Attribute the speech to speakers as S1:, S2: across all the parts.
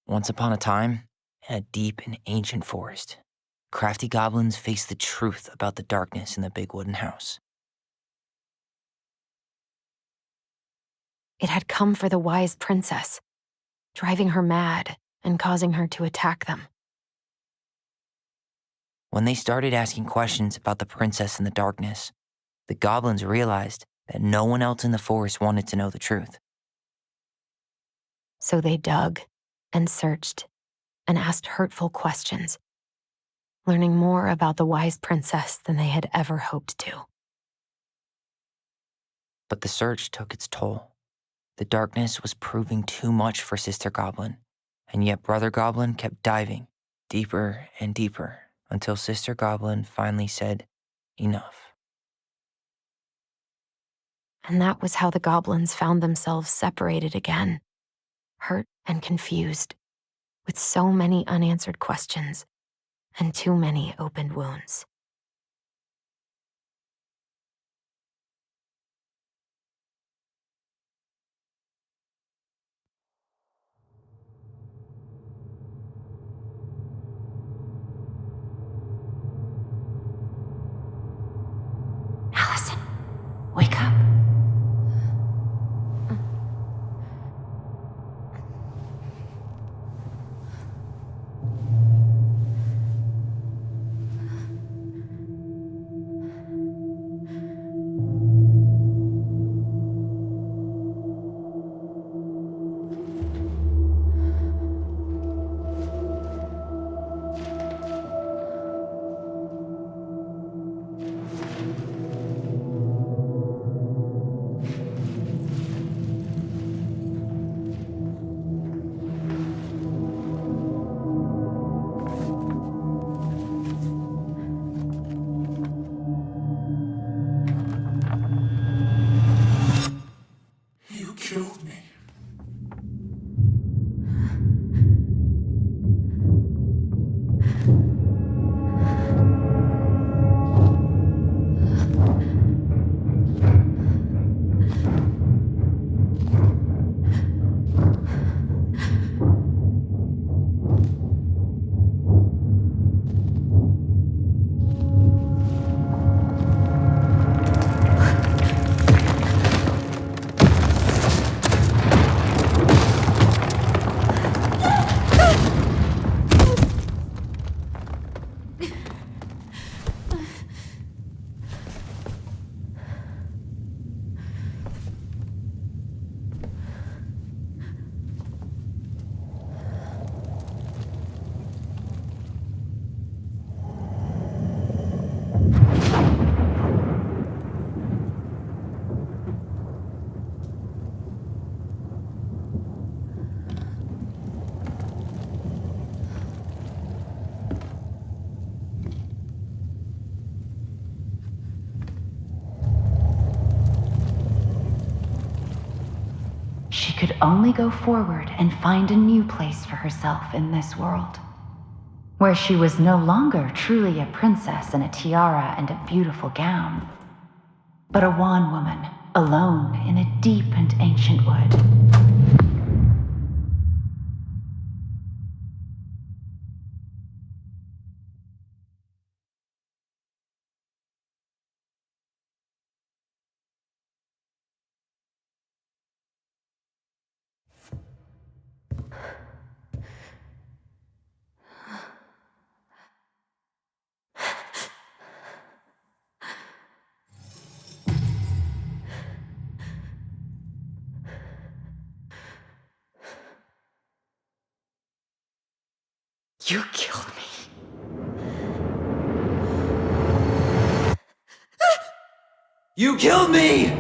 S1: Once upon a time, in a deep and ancient forest, crafty goblins faced the truth about the darkness in the big wooden house.
S2: It had come for the wise princess, driving her mad and causing her to attack them.
S1: When they started asking questions about the princess in the darkness, the goblins realized that no one else in the forest wanted to know the truth.
S2: So they dug and searched and asked hurtful questions, learning more about the wise princess than they had ever hoped to.
S1: But the search took its toll. The darkness was proving too much for Sister Goblin, and yet Brother Goblin kept diving deeper and deeper until Sister Goblin finally said, "Enough."
S2: And that was how the goblins found themselves separated again, hurt and confused, with so many unanswered questions and too many opened wounds. Allison, wake up.
S3: You killed me.
S4: She could only go forward and find a new place for herself in this world, where she was no longer truly a princess in a tiara and a beautiful gown, but a wan woman, alone in a deep and ancient wood.
S3: You killed me. You killed me!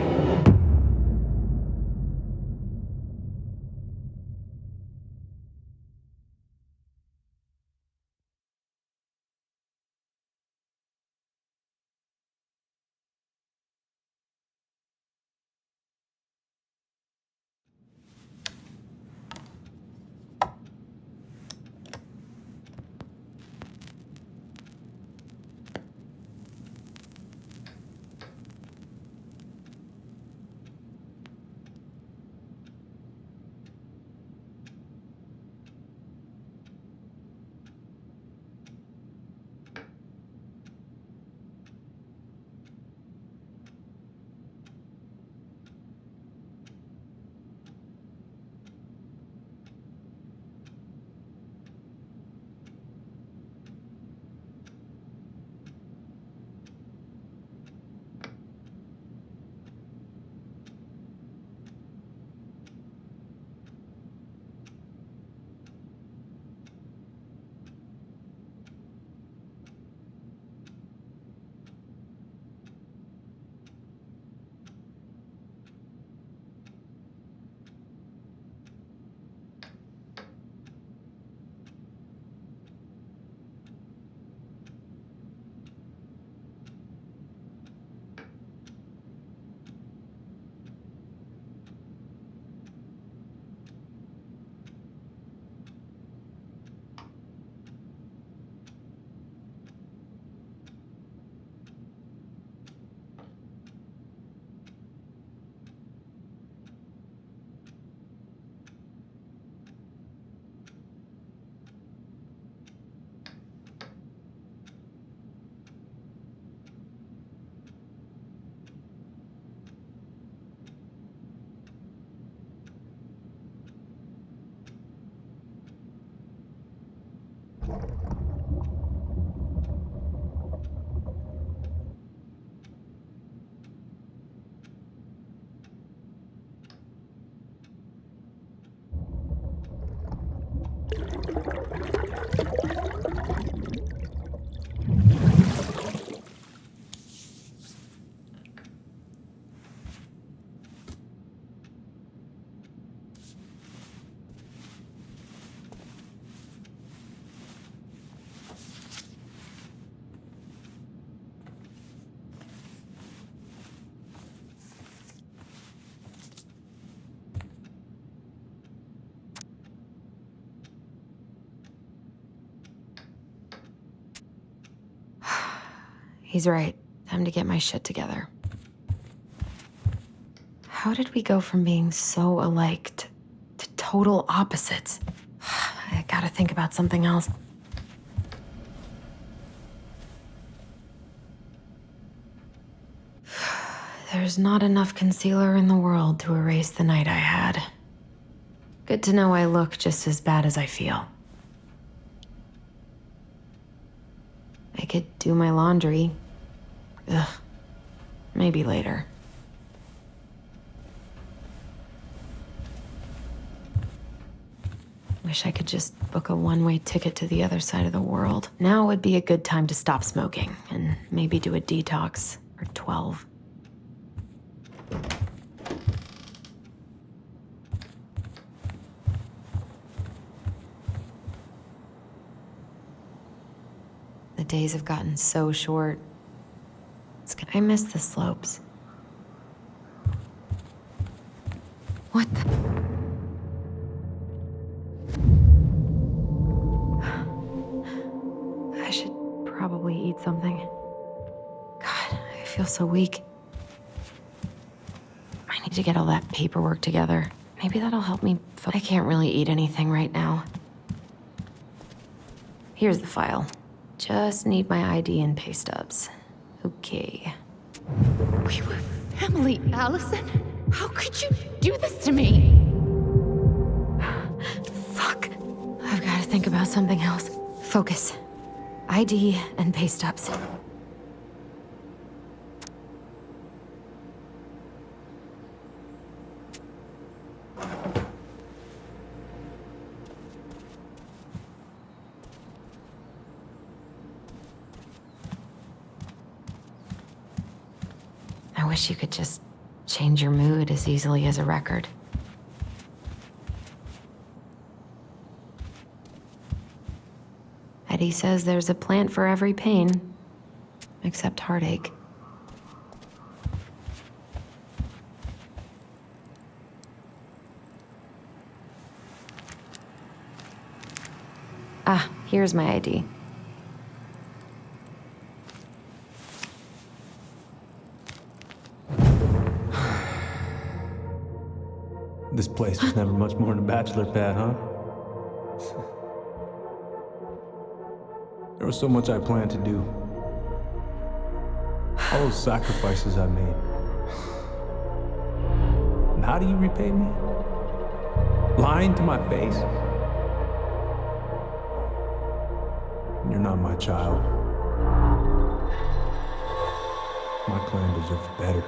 S2: He's right. Time to get my shit together. How did we go from being so alike to total opposites? I gotta think about something else. There's not enough concealer in the world to erase the night I had. Good to know I look just as bad as I feel. I could do my laundry. Ugh. Maybe later. Wish I could just book a one-way ticket to the other side of the world. Now would be a good time to stop smoking and maybe do a detox for 12. The days have gotten so short. I miss the slopes. What the? I should probably eat something. God, I feel so weak. I need to get all that paperwork together. Maybe that'll help me. I can't really eat anything right now. Here's the file. Just need my ID and pay stubs. Okay.
S4: We were family, Allison. How could you do this to me?
S2: Fuck. I've got to think about something else. Focus. ID and pay stubs. I wish you could just change your mood as easily as a record. Eddie says there's a plant for every pain, except heartache. Ah, here's my ID.
S5: This place was never much more than a bachelor pad, huh? There was so much I planned to do. All those sacrifices I made. And how do you repay me? Lying to my face? You're not my child. My clan deserves better.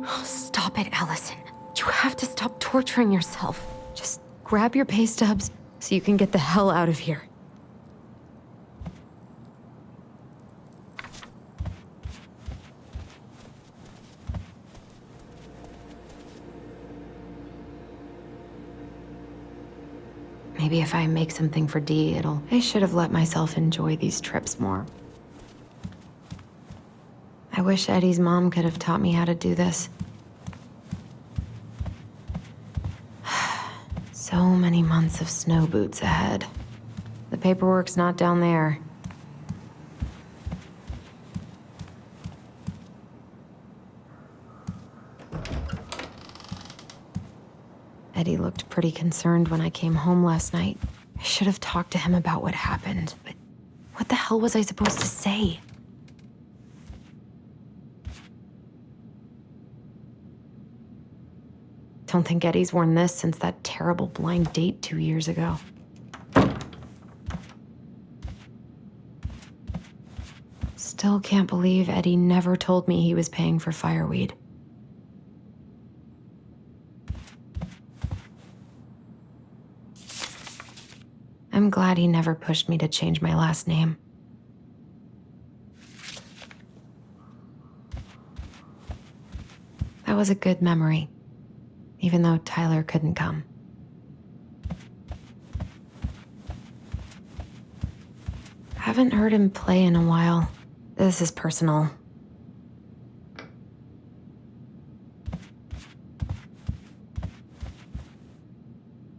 S2: Oh, stop it, Allison. You have to stop torturing yourself. Just grab your pay stubs so you can get the hell out of here. Maybe if I make something for Dee, I should have let myself enjoy these trips more. I wish Eddie's mom could have taught me how to do this. So many months of snow boots ahead. The paperwork's not down there. Eddie looked pretty concerned when I came home last night. I should have talked to him about what happened, but what the hell was I supposed to say? Don't think Eddie's worn this since that terrible blind date 2 years ago. Still can't believe Eddie never told me he was paying for fireweed. I'm glad he never pushed me to change my last name. That was a good memory, even though Tyler couldn't come. Haven't heard him play in a while. This is personal.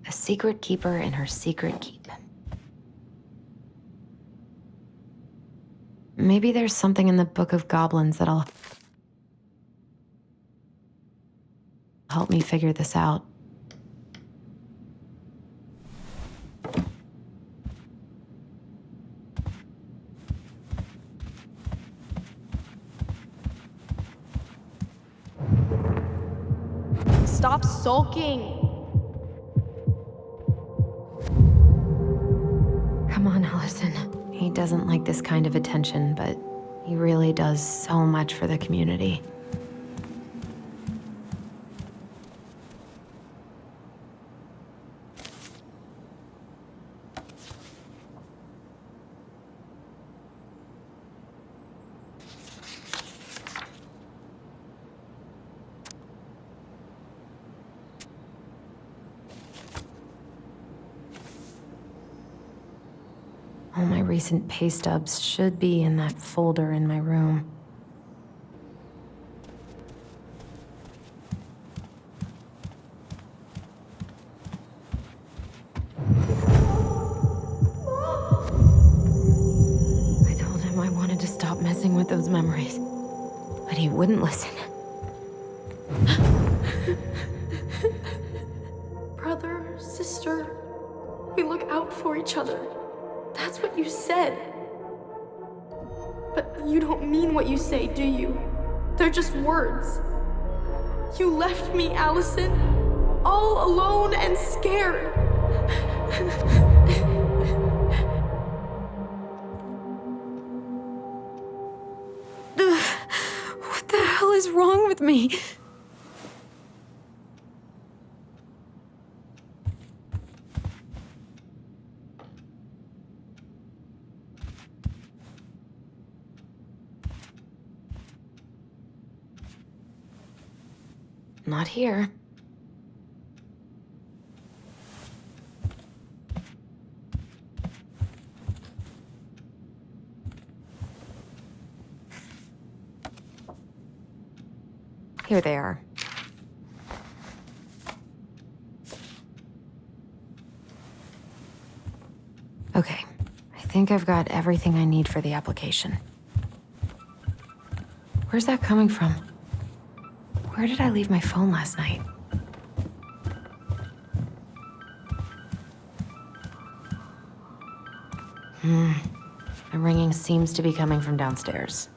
S2: A secret keeper in her secret keep. Maybe there's something in the Book of Goblins that'll help me figure this out.
S6: Stop sulking!
S2: Come on, Allison. He doesn't like this kind of attention, but he really does so much for the community. All my recent pay stubs should be in that folder in my room. I told him I wanted to stop messing with those memories, but he wouldn't listen.
S6: Brother, sister, we look out for each other. That's what you said. But you don't mean what you say, do you? They're just words. You left me, Allison, all alone and scared.
S2: What the hell is wrong with me? Not here. Here they are. Okay, I think I've got everything I need for the application. Where's that coming from? Where did I leave my phone last night? The ringing seems to be coming from downstairs.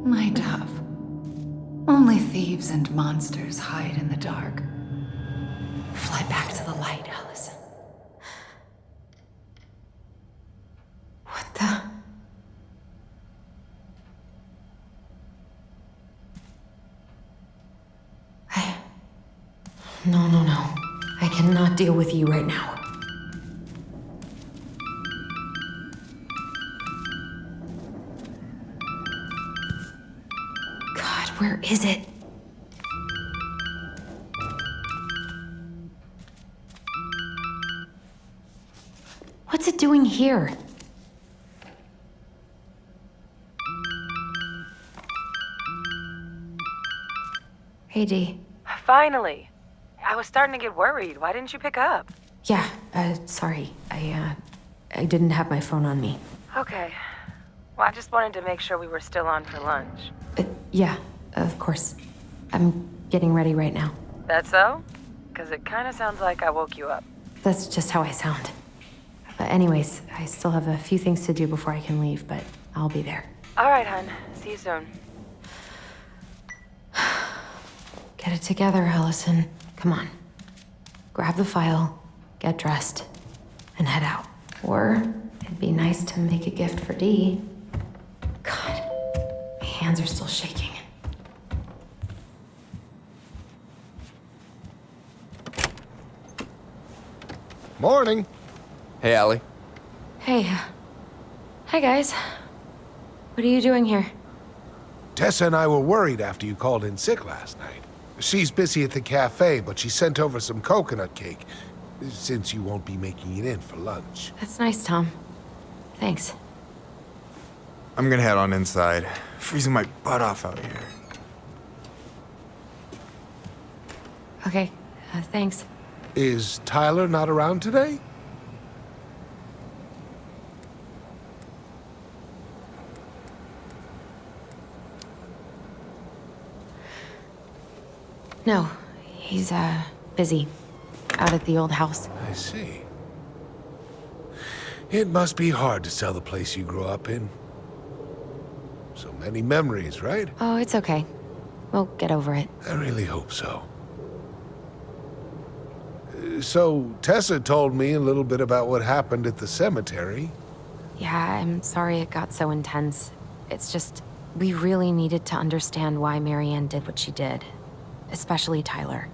S4: My dove. Only thieves and monsters hide in the dark. Fly back to the light, Allison.
S2: What the? No. I cannot deal with you right now. God, where is it? What's it doing here? Hey, Dee.
S7: Finally. I was starting to get worried. Why didn't you pick up?
S2: Yeah, sorry. I didn't have my phone on me.
S7: Okay. Well, I just wanted to make sure we were still on for lunch.
S2: Yeah, of course. I'm getting ready right now.
S7: That so? Because it kind of sounds like I woke you up.
S2: That's just how I sound. But anyways, I still have a few things to do before I can leave, but I'll be there.
S7: All right, hun. See you soon.
S2: Get it together, Allison. Come on. Grab the file, get dressed, and head out. Or it'd be nice to make a gift for Dee. God, my hands are still shaking.
S8: Morning.
S9: Hey, Allie.
S2: Hey. Hi, guys. What are you doing here?
S8: Tessa and I were worried after you called in sick last night. She's busy at the cafe, but she sent over some coconut cake, since you won't be making it in for lunch.
S2: That's nice, Tom. Thanks.
S9: I'm gonna head on inside. Freezing my butt off out here.
S2: Okay, thanks.
S8: Is Tyler not around today?
S2: No, he's, busy. Out at the old house.
S8: I see. It must be hard to sell the place you grew up in. So many memories, right?
S2: Oh, it's okay. We'll get over it.
S8: I really hope so. So, Tessa told me a little bit about what happened at the cemetery.
S2: Yeah, I'm sorry it got so intense. It's just, we really needed to understand why Marianne did what she did. Especially Tyler.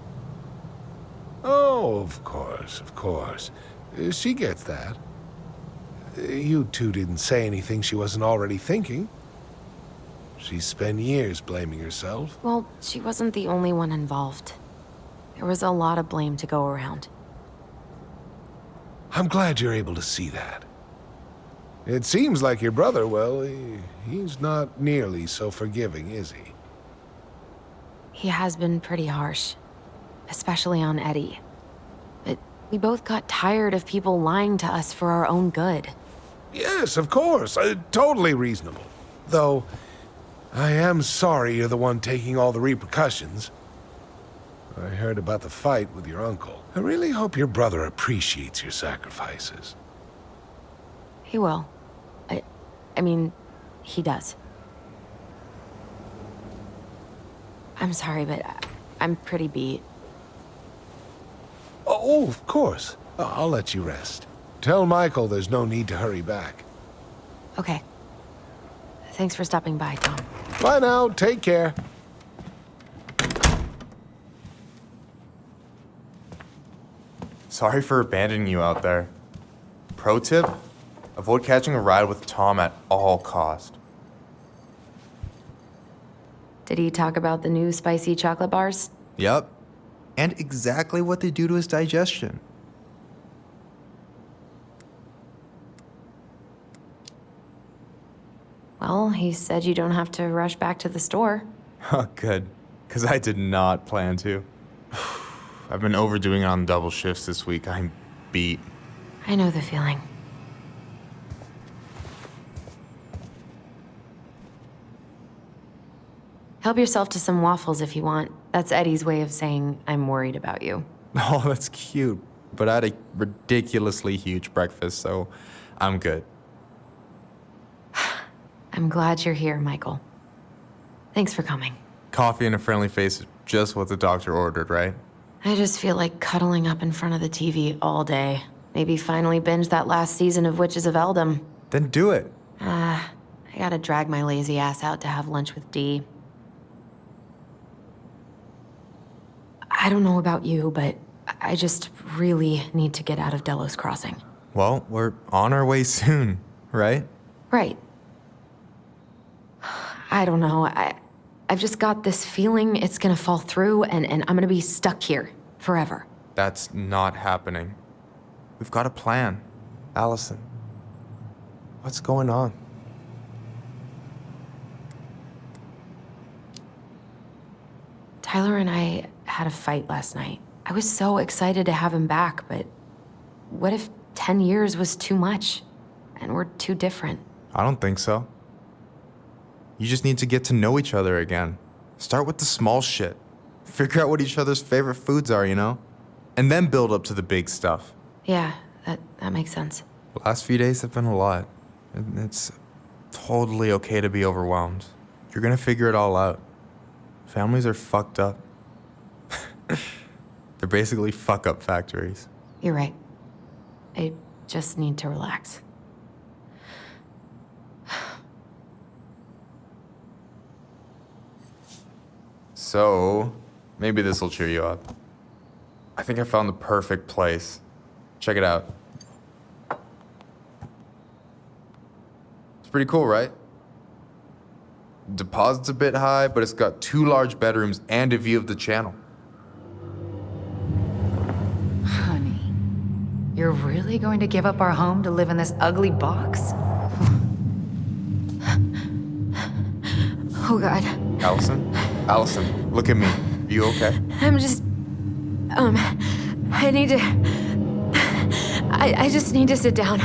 S8: Oh, of course. She gets that. You two didn't say anything she wasn't already thinking. She spent years blaming herself.
S2: Well, she wasn't the only one involved. There was a lot of blame to go around.
S8: I'm glad you're able to see that. It seems like your brother, well, he's not nearly so forgiving, is he?
S2: He has been pretty harsh. Especially on Eddie. But we both got tired of people lying to us for our own good.
S8: Yes, of course. Totally reasonable. Though, I am sorry you're the one taking all the repercussions. I heard about the fight with your uncle. I really hope your brother appreciates your sacrifices.
S2: He will. I mean, he does. I'm sorry, but I'm pretty beat.
S8: Oh, of course. I'll let you rest. Tell Michael there's no need to hurry back.
S2: Okay. Thanks for stopping by, Tom.
S8: Bye now. Take care.
S9: Sorry for abandoning you out there. Pro tip? Avoid catching a ride with Tom at all cost.
S2: Did he talk about the new spicy chocolate bars?
S9: Yep. And exactly what they do to his digestion.
S2: Well, he said you don't have to rush back to the store.
S9: Oh, good. Because I did not plan to. I've been overdoing it on double shifts this week. I'm beat.
S2: I know the feeling. Help yourself to some waffles if you want. That's Eddie's way of saying, I'm worried about you.
S9: Oh, that's cute. But I had a ridiculously huge breakfast, so I'm good.
S2: I'm glad you're here, Michael. Thanks for coming.
S9: Coffee and a friendly face is just what the doctor ordered, right?
S2: I just feel like cuddling up in front of the TV all day. Maybe finally binge that last season of Witches of Eldom.
S9: Then do it.
S2: I gotta drag my lazy ass out to have lunch with Dee. I don't know about you, but I just really need to get out of Delos Crossing.
S9: Well, we're on our way soon, right?
S2: Right. I don't know. I've just got this feeling it's gonna fall through and I'm gonna be stuck here forever.
S9: That's not happening. We've got a plan. Allison, what's going on?
S2: Tyler and I had a fight last night. I was so excited to have him back, but what if 10 years was too much and we're too different?
S9: I don't think so. You just need to get to know each other again. Start with the small shit. Figure out what each other's favorite foods are, you know? And then build up to the big stuff.
S2: Yeah, that makes sense.
S9: The last few days have been a lot. And it's totally okay to be overwhelmed. You're gonna figure it all out. Families are fucked up. They're basically fuck-up factories.
S2: You're right. I just need to relax.
S9: So, maybe this will cheer you up. I think I found the perfect place. Check it out. It's pretty cool, right? Deposit's a bit high, but it's got 2 large bedrooms and a view of the channel.
S4: Honey, you're really going to give up our home to live in this ugly box?
S2: Oh, God.
S9: Allison? Allison, look at me. Are you okay?
S2: I'm just. I need to. I just need to sit down.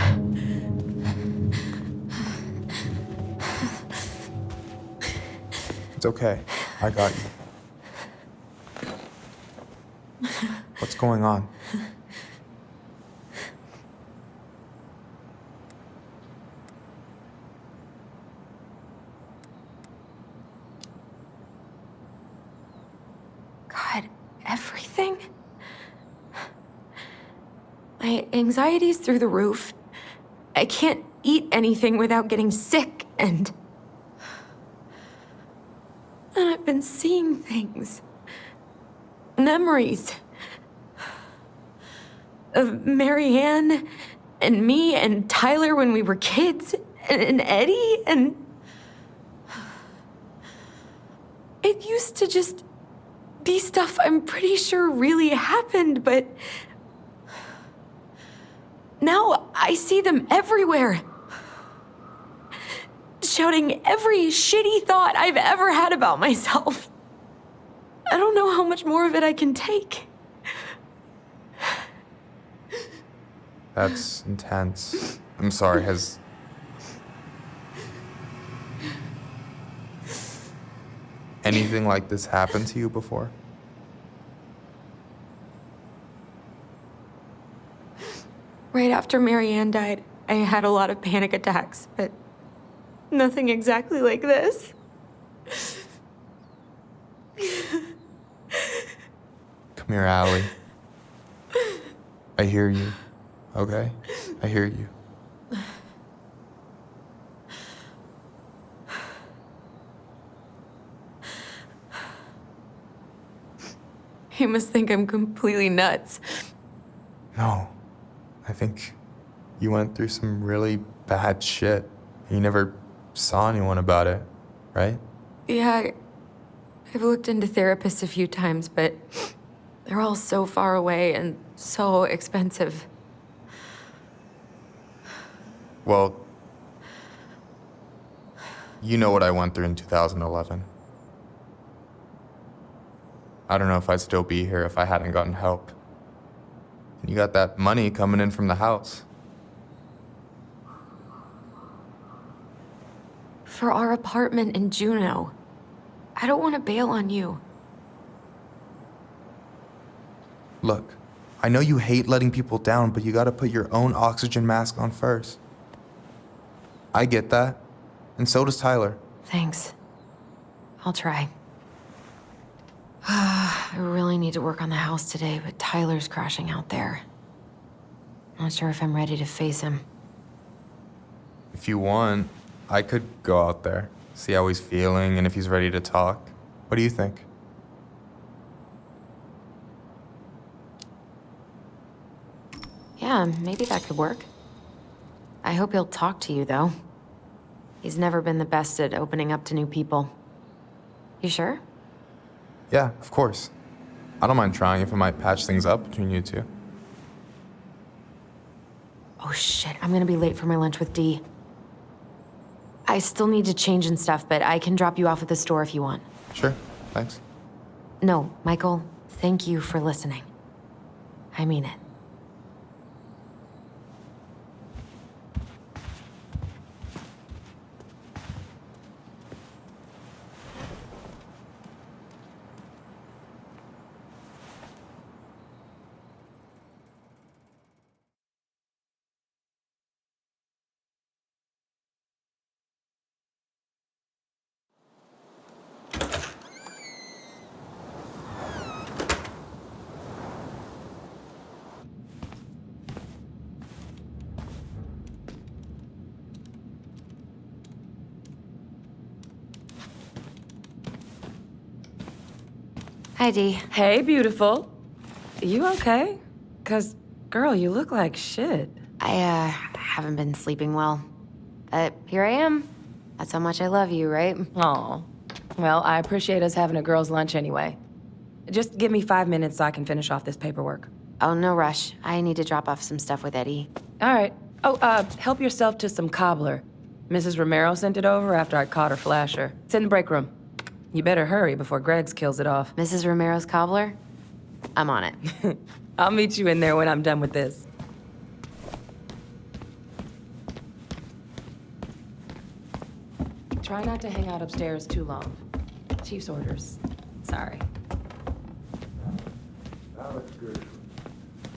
S9: It's okay. I got you. What's going on?
S2: God, everything? My anxiety's through the roof. I can't eat anything without getting sick, and I've been seeing things. Memories. Of Marianne, and me, and Tyler when we were kids, and Eddie, and it used to just be stuff I'm pretty sure really happened, but now I see them everywhere. Shouting every shitty thought I've ever had about myself. I don't know how much more of it I can take.
S9: That's intense. I'm sorry, has... anything like this happened to you before?
S2: Right after Marianne died, I had a lot of panic attacks, but nothing exactly like this.
S9: Come here, Allie. I hear you, okay? I hear you.
S2: You must think I'm completely nuts.
S9: No. I think you went through some really bad shit. You never saw anyone about it, right?
S2: Yeah, I've looked into therapists a few times, but they're all so far away and so expensive.
S9: Well, you know what I went through in 2011. I don't know if I'd still be here if I hadn't gotten help. And you got that money coming in from the house.
S2: For our apartment in Juneau. I don't want to bail on you.
S9: Look, I know you hate letting people down, but you gotta put your own oxygen mask on first. I get that, and so does Tyler.
S2: Thanks. I'll try. I really need to work on the house today, but Tyler's crashing out there. Not sure if I'm ready to face him.
S9: If you want, I could go out there, see how he's feeling, and if he's ready to talk. What do you think?
S2: Yeah, maybe that could work. I hope he'll talk to you, though. He's never been the best at opening up to new people. You sure?
S9: Yeah, of course. I don't mind trying if it might patch things up between you two.
S2: Oh shit, I'm gonna be late for my lunch with Dee. I still need to change and stuff, but I can drop you off at the store if you want.
S9: Sure, thanks.
S2: No, Michael, thank you for listening. I mean it. Hi, Dee.
S7: Hey, beautiful. You okay? 'Cause Girl, you look like shit.
S2: I haven't been sleeping well. But here I am. That's how much I love you, right?
S7: Aw. Well, I appreciate us having a girls' lunch anyway. Just give me 5 minutes so I can finish off this paperwork.
S2: Oh, no rush. I need to drop off some stuff with Eddie.
S7: All right. Oh, help yourself to some cobbler. Mrs. Romero sent it over after I caught her flasher. It's in the break room. You better hurry before Greggs kills it off.
S2: Mrs. Romero's cobbler? I'm on it.
S7: I'll meet you in there when I'm done with this. Try not to hang out upstairs too long. Chief's orders. Sorry.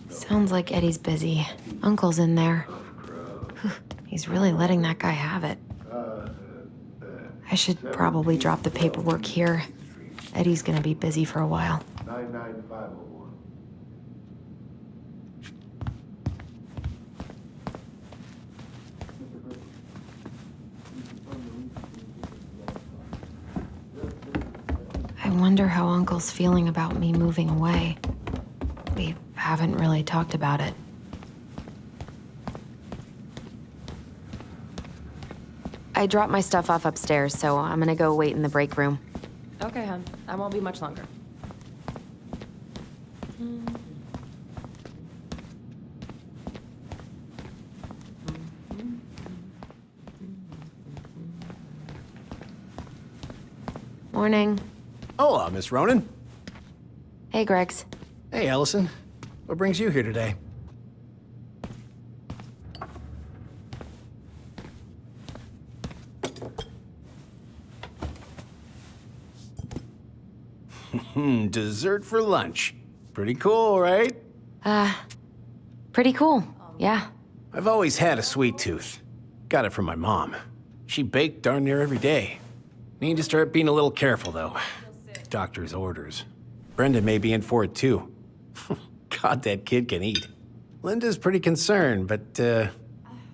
S2: Sounds like Eddie's busy. Uncle's in there. Whew, he's really letting that guy have it. I should probably drop the paperwork here. Eddie's gonna be busy for a while.
S8: 99501.
S2: I wonder how Uncle's feeling about me moving away. We haven't really talked about it. I dropped my stuff off upstairs, so I'm gonna go wait in the break room.
S7: Okay, hon. I won't be much longer.
S2: Morning.
S10: Hola, Miss Ronan.
S2: Hey, Greggs.
S10: Hey, Allison. What brings you here today? Dessert for lunch. Pretty cool, right?
S2: Pretty cool. Yeah.
S10: I've always had a sweet tooth. Got it from my mom. She baked darn near every day. Need to start being a little careful, though. Doctor's orders. Brenda may be in for it, too. God, that kid can eat. Linda's pretty concerned, but,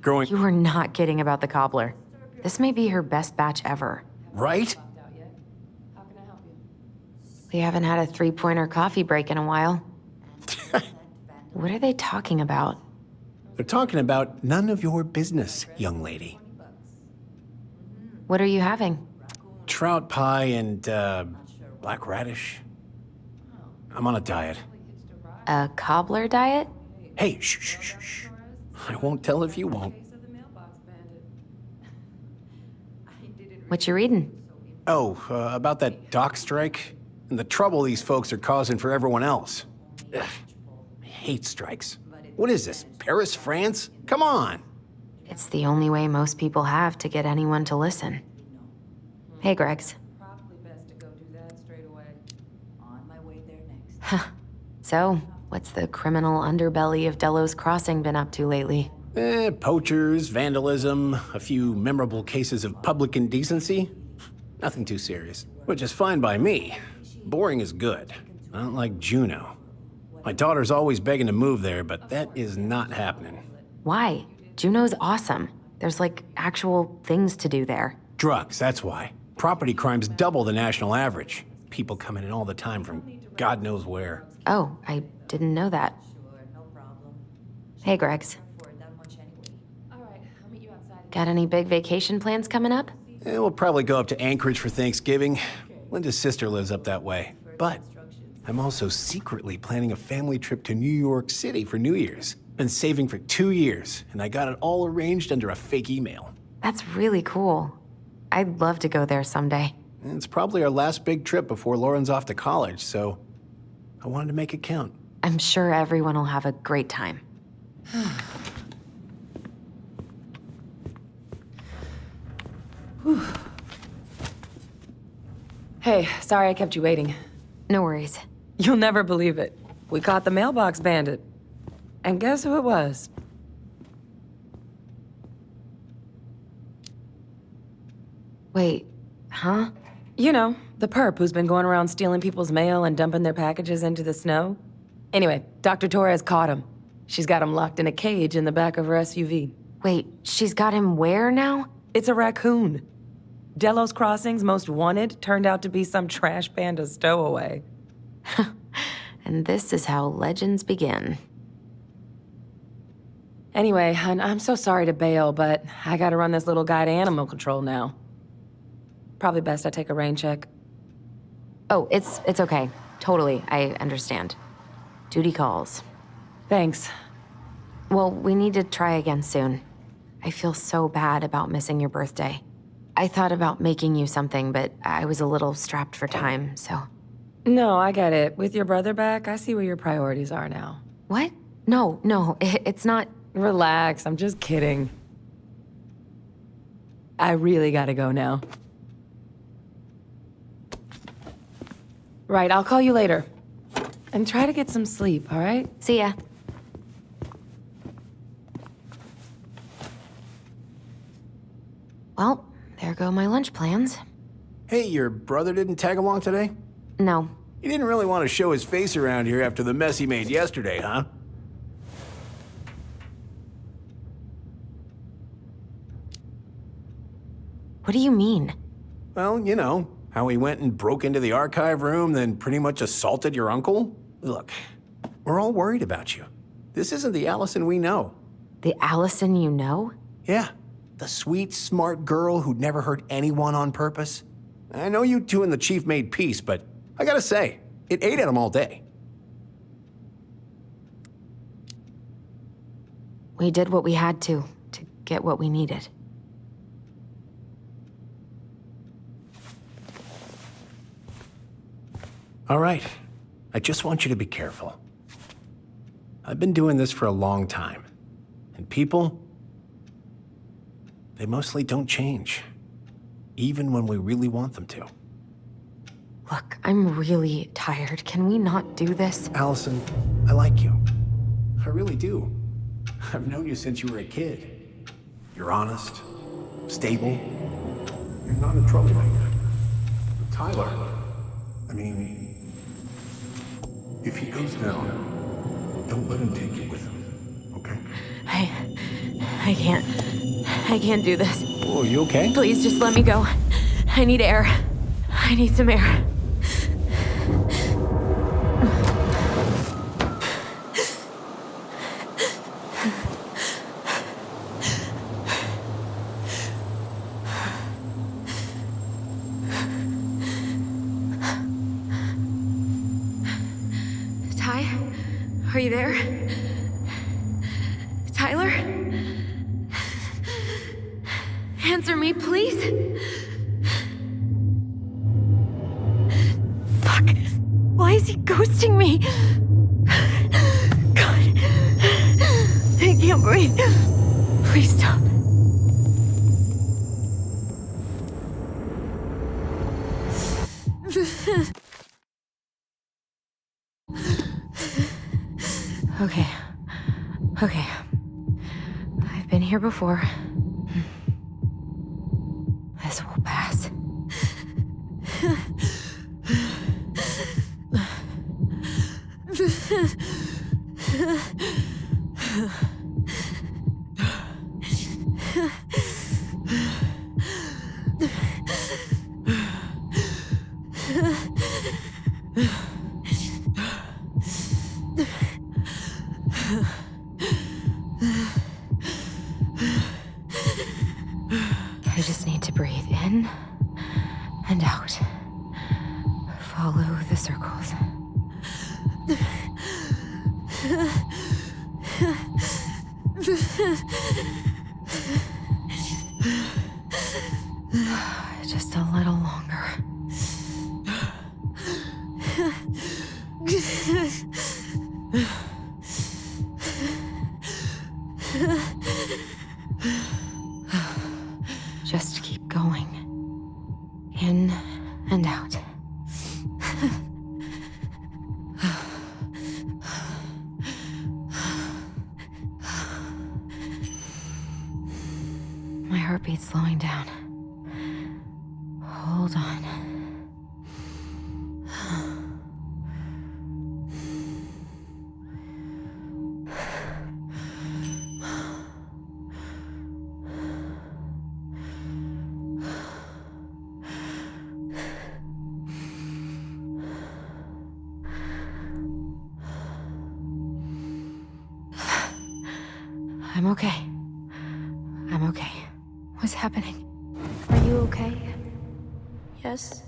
S10: growing...
S2: You were not kidding about the cobbler. This may be her best batch ever.
S10: Right?
S2: We haven't had a three-pointer coffee break in a while. What are they talking about?
S10: They're talking about none of your business, young lady.
S2: What are you having?
S10: Trout pie and, black radish. I'm on a diet.
S2: A cobbler diet?
S10: Hey, shh, shh, shh, shh. I won't tell if you won't.
S2: What you reading?
S10: Oh, about that dock strike and the trouble these folks are causing for everyone else. Ugh, I hate strikes. What is this, Paris, France? Come on.
S2: It's the only way most people have to get anyone to listen. Hey, Greggs.
S7: Probably best to go do that straight away. On my way there next.
S2: So, what's the criminal underbelly of Delos Crossing been up to lately?
S10: Poachers, vandalism, a few memorable cases of public indecency. Nothing too serious, which is fine by me. Boring is good, not like Juneau. My daughter's always begging to move there, but that is not happening.
S2: Why? Juneau's awesome. There's like actual things to do there.
S10: Drugs, that's why. Property crime's double the national average. People coming in all the time from God knows where.
S2: Oh, I didn't know that. Hey, Greggs. Got any big vacation plans coming up?
S10: We'll probably go up to Anchorage for Thanksgiving. Linda's sister lives up that way. But I'm also secretly planning a family trip to New York City for New Year's. Been saving for 2 years, and I got it all arranged under a fake email.
S2: That's really cool. I'd love to go there someday.
S10: It's probably our last big trip before Lauren's off to college, so I wanted to make it count.
S2: I'm sure everyone will have a great time.
S7: Hey, sorry I kept you waiting.
S2: No worries.
S7: You'll never believe it. We caught the mailbox bandit. And guess who it was?
S2: Wait, huh?
S7: You know, the perp who's been going around stealing people's mail and dumping their packages into the snow. Anyway, Dr. Torres caught him. She's got him locked in a cage in the back of her SUV.
S2: Wait, she's got him where now?
S7: It's a raccoon. Delos Crossing's most wanted turned out to be some trash panda stowaway.
S2: And this is how legends begin.
S7: Anyway, hun, I'm so sorry to bail, but I gotta run this little guy to animal control now. Probably best I take a rain check.
S2: Oh, it's okay. Totally, I understand. Duty calls.
S7: Thanks.
S2: Well, we need to try again soon. I feel so bad about missing your birthday. I thought about making you something, but I was a little strapped for time, so...
S7: No, I get it. With your brother back, I see where your priorities are now.
S2: What? No, it's not...
S7: Relax, I'm just kidding. I really gotta go now. Right, I'll call you later. And try to get some sleep, all right?
S2: See ya. Well, there go my lunch plans.
S10: Hey, your brother didn't tag along today?
S2: No.
S10: He didn't really want to show his face around here after the mess he made yesterday, huh?
S2: What do you mean?
S10: Well, you know, how he went and broke into the archive room, then pretty much assaulted your uncle? Look, we're all worried about you. This isn't the Allison we know.
S2: The Allison you know?
S10: Yeah, the sweet, smart girl who'd never hurt anyone on purpose. I know you two and the chief made peace, but I gotta say, it ate at him all day.
S2: We did what we had to get what we needed.
S10: All right, I just want you to be careful. I've been doing this for a long time, and people, they mostly don't change, even when we really want them to.
S2: Look, I'm really tired. Can we not do this?
S10: Allison, I like you. I really do. I've known you since you were a kid. You're honest, stable. You're not a troublemaker. Tyler, I mean, if he goes down, don't let him take you with him, okay?
S2: I can't do this.
S10: Oh, you okay?
S2: Please just let me go. I need air. I need some air. Ty, are you there? Tyler? Answer me, please. Fuck. Why is he ghosting me? God. I can't breathe. Please stop. Okay. I've been here before. This will pass. I just need to breathe in and out. Follow the circles. Just a little longer. Just keep going. In and out. My heartbeat's slowing down. Hold on. I'm okay. I'm okay. What's happening?
S6: Are you okay? Yes.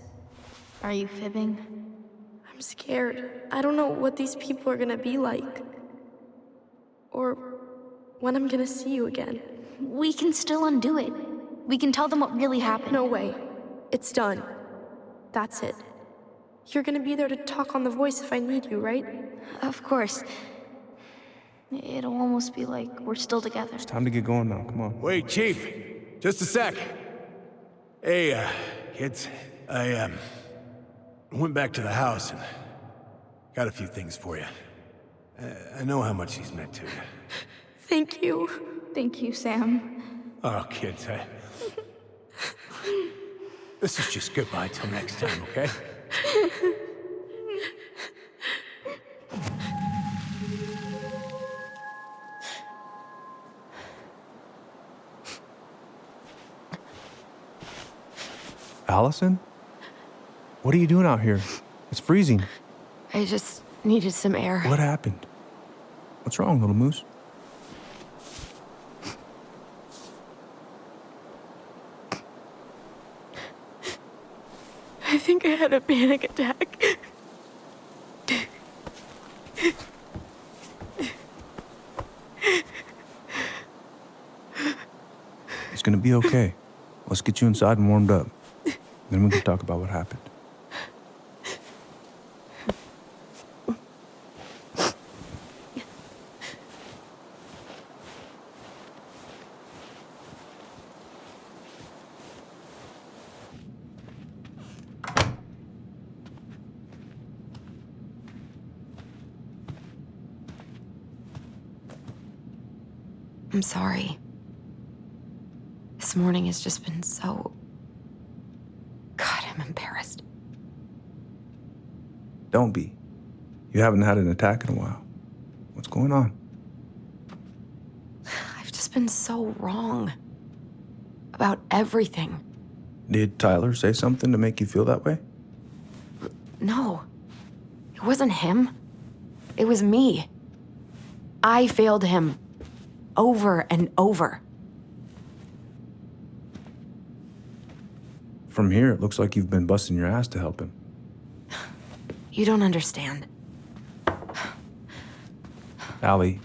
S11: Are you fibbing?
S6: I'm scared. I don't know what these people are gonna be like. Or when I'm gonna see you again.
S11: We can still undo it. We can tell them what really happened.
S6: No way. It's done. That's it. You're gonna be there to talk on the voice if I need you, right?
S11: Of course. It'll almost be like we're still together.
S5: It's time to get going now. Come on.
S10: Wait, Chief. Just a sec. Hey, kids. I went back to the house and got a few things for you. I know how much he's meant to you.
S6: Thank you.
S11: Thank you, Sam.
S10: Oh, kids, this is just goodbye till next time, okay?
S5: Allison? What are you doing out here? It's freezing.
S2: I just needed some air.
S5: What happened? What's wrong, little moose?
S6: I think I had a panic attack.
S5: It's gonna be okay. Let's get you inside and warmed up. Then we can talk about what happened.
S2: I'm sorry. This morning has just been so... God, I'm embarrassed.
S5: Don't be. You haven't had an attack in a while. What's going on?
S2: I've just been so wrong. About everything.
S5: Did Tyler say something to make you feel that way?
S2: No. It wasn't him. It was me. I failed him. Over and over.
S5: From here, it looks like you've been busting your ass to help him.
S2: You don't understand.
S5: Allie,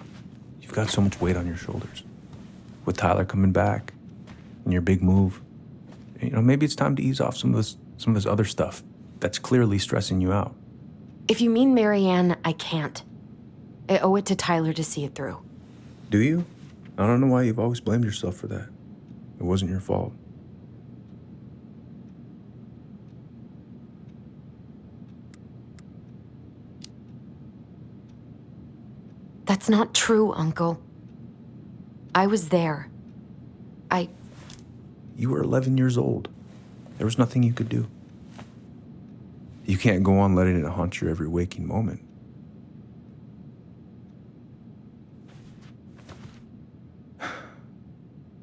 S5: you've got so much weight on your shoulders. With Tyler coming back, and your big move, you know, maybe it's time to ease off some of this other stuff that's clearly stressing you out.
S2: If you mean Marianne, I can't. I owe it to Tyler to see it through.
S5: Do you? I don't know why you've always blamed yourself for that. It wasn't your fault.
S2: That's not true, Uncle. I was there.
S5: You were 11 years old. There was nothing you could do. You can't go on letting it haunt your every waking moment.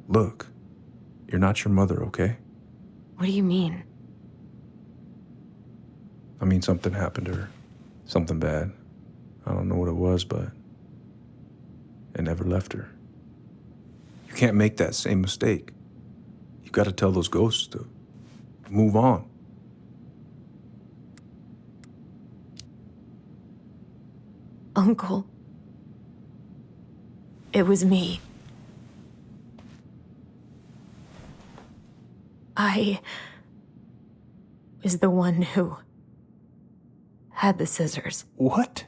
S5: Look, you're not your mother, okay?
S2: What do you mean?
S5: I mean, something happened to her. Something bad. I don't know what it was, but it never left her. You can't make that same mistake. You gotta tell those ghosts to move on.
S2: Uncle. It was me. I was the one who had the scissors.
S5: What?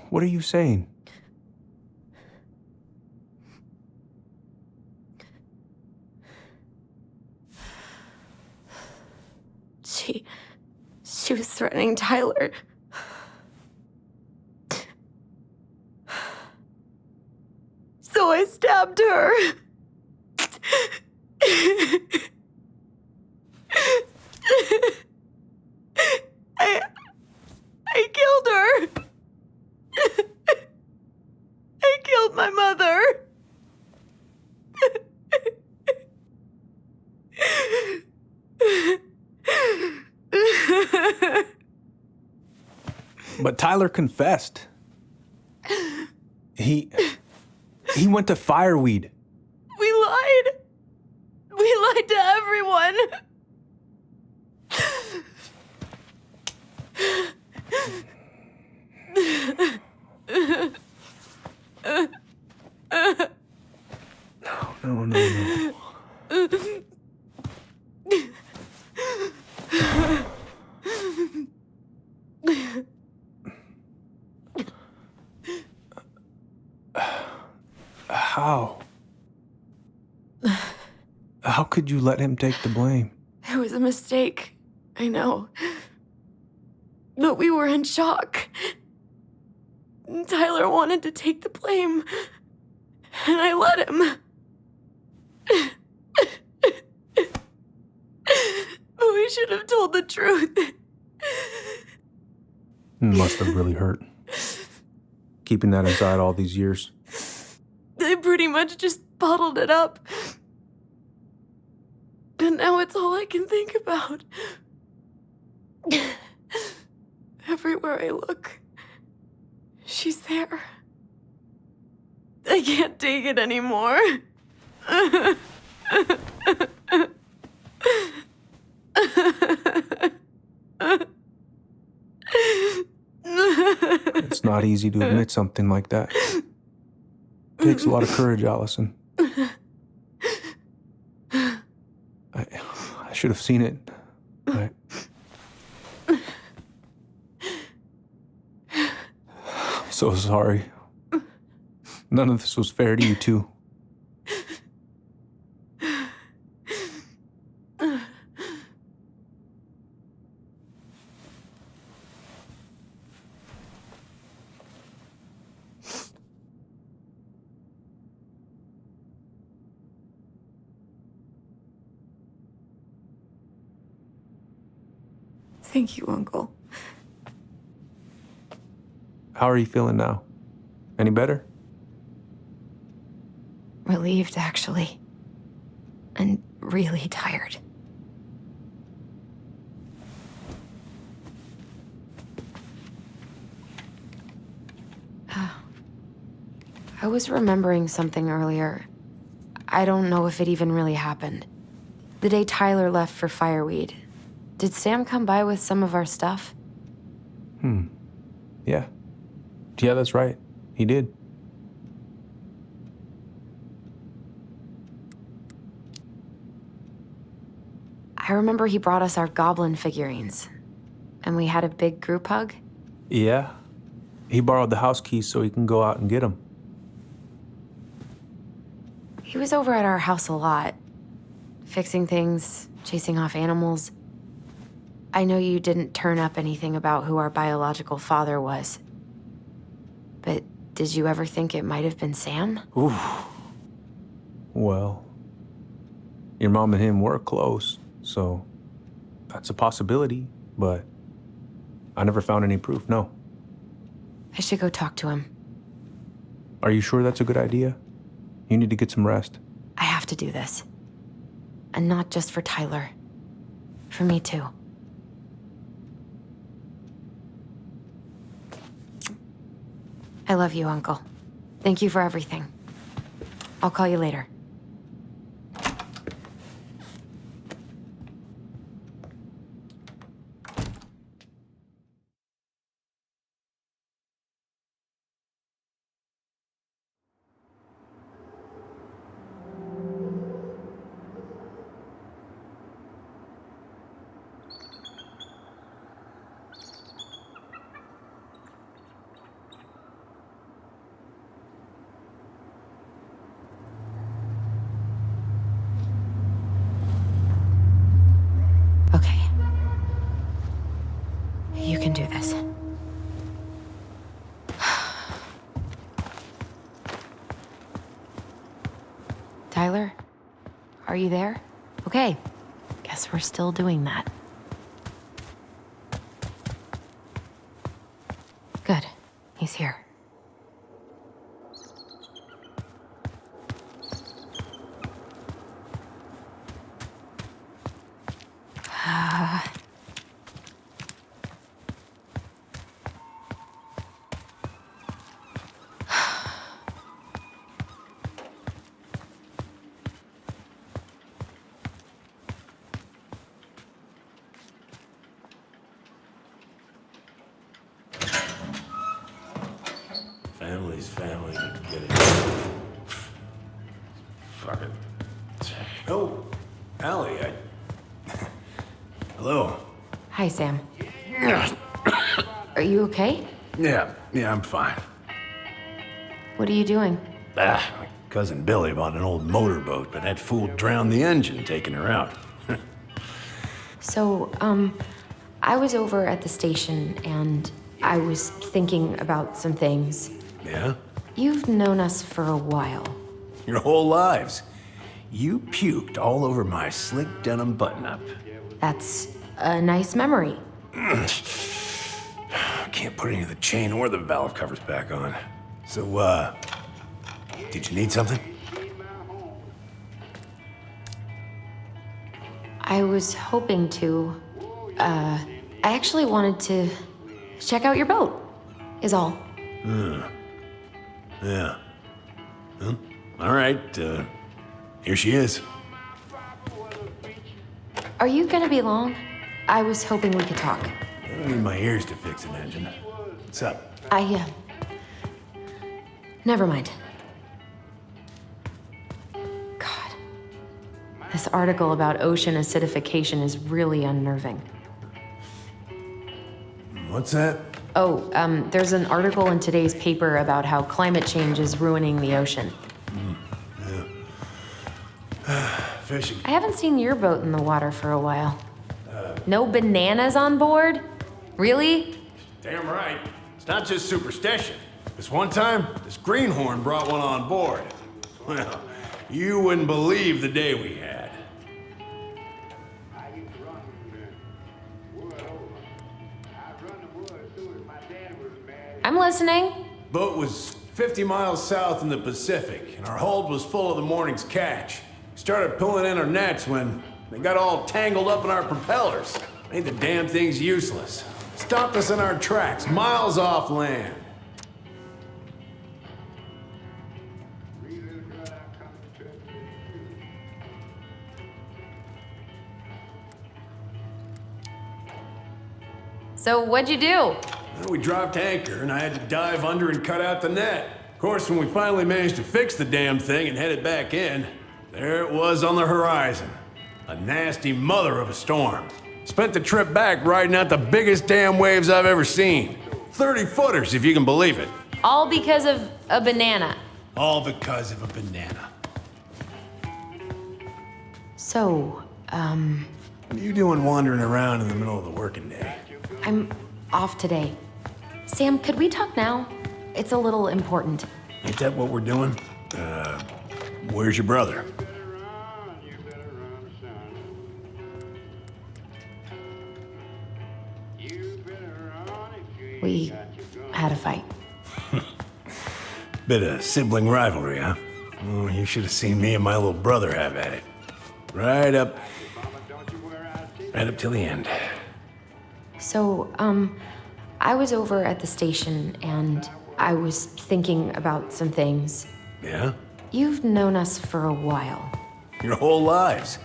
S5: What are you saying?
S6: She was threatening Tyler. So I stabbed her. I killed her. I killed my mother.
S5: But Tyler confessed. He went to Fireweed.
S6: We lied. We lied to everyone.
S5: No. How? How could you let him take the blame?
S6: It was a mistake. I know. But we were in shock. Tyler wanted to take the blame, and I let him. But we should have told the truth.
S5: Must have really hurt. Keeping that inside all these years.
S6: I pretty much just bottled it up. And now it's all I can think about. Everywhere I look, she's there. I can't take it anymore.
S5: It's not easy to admit something like that. It takes a lot of courage, Allison. I should have seen it. I'm so sorry. None of this was fair to you two.
S6: Thank you, Uncle.
S5: How are you feeling now? Any better?
S2: Relieved, actually. And really tired. I was remembering something earlier. I don't know if it even really happened. The day Tyler left for Fireweed, did Sam come by with some of our stuff?
S5: Yeah. Yeah, that's right. He did.
S2: I remember he brought us our goblin figurines. And we had a big group hug.
S5: Yeah. He borrowed the house keys so he can go out and get them.
S2: He was over at our house a lot. Fixing things, chasing off animals. I know you didn't turn up anything about who our biological father was. But did you ever think it might have been Sam?
S5: Ooh. Well, your mom and him were close, so that's a possibility, but I never found any proof, no.
S2: I should go talk to him.
S5: Are you sure that's a good idea? You need to get some rest.
S2: I have to do this. And not just for Tyler. For me, too. I love you, Uncle. Thank you for everything. I'll call you later. Okay. You can do this. Tyler? Are you there? Okay. Guess we're still doing that. Good. He's here.
S10: Billy's family could get it. Fuck it. Oh, Allie, Hello.
S2: Hi, Sam. Are you okay?
S10: Yeah, I'm fine.
S2: What are you doing?
S10: My cousin Billy bought an old motorboat, but that fool drowned the engine taking her out.
S2: So, I was over at the station and I was thinking about some things.
S10: Yeah?
S2: You've known us for a while.
S10: Your whole lives. You puked all over my slick denim button-up.
S2: That's a nice memory.
S10: I can't put any of the chain or the valve covers back on. So, did you need something?
S2: I was hoping to. I actually wanted to check out your boat, is all.
S10: Yeah. Well, all right, here she is.
S2: Are you gonna be long? I was hoping we could talk.
S10: I don't need my ears to fix an engine. What's up?
S2: Never mind. God. This article about ocean acidification is really unnerving.
S10: What's that?
S2: Oh, there's an article in today's paper about how climate change is ruining the ocean.
S10: Fishing.
S2: I haven't seen your boat in the water for a while. No bananas on board? Really?
S10: Damn right. It's not just superstition. This one time, this greenhorn brought one on board. Well, you wouldn't believe the day we had.
S2: I'm listening.
S10: Boat was 50 miles south in the Pacific, and our hold was full of the morning's catch. We started pulling in our nets when they got all tangled up in our propellers. Made the damn things useless. Stopped us in our tracks, miles off land.
S2: So what'd you do?
S10: Well, we dropped anchor, and I had to dive under and cut out the net. Of course, when we finally managed to fix the damn thing and headed back in, there it was on the horizon. A nasty mother of a storm. Spent the trip back riding out the biggest damn waves I've ever seen. 30-footers, if you can believe it.
S2: All because of a banana.
S10: All because of a banana.
S2: So,
S10: What are you doing wandering around in the middle of the working day?
S2: I'm off today. Sam, could we talk now? It's a little important.
S10: Ain't that what we're doing? Where's your brother?
S2: We had a fight.
S10: Bit of sibling rivalry, huh? Oh, you should have seen me and my little brother have at it. Right up till the end.
S2: So, I was over at the station and I was thinking about some things.
S10: Yeah?
S2: You've known us for a while.
S10: Your whole lives.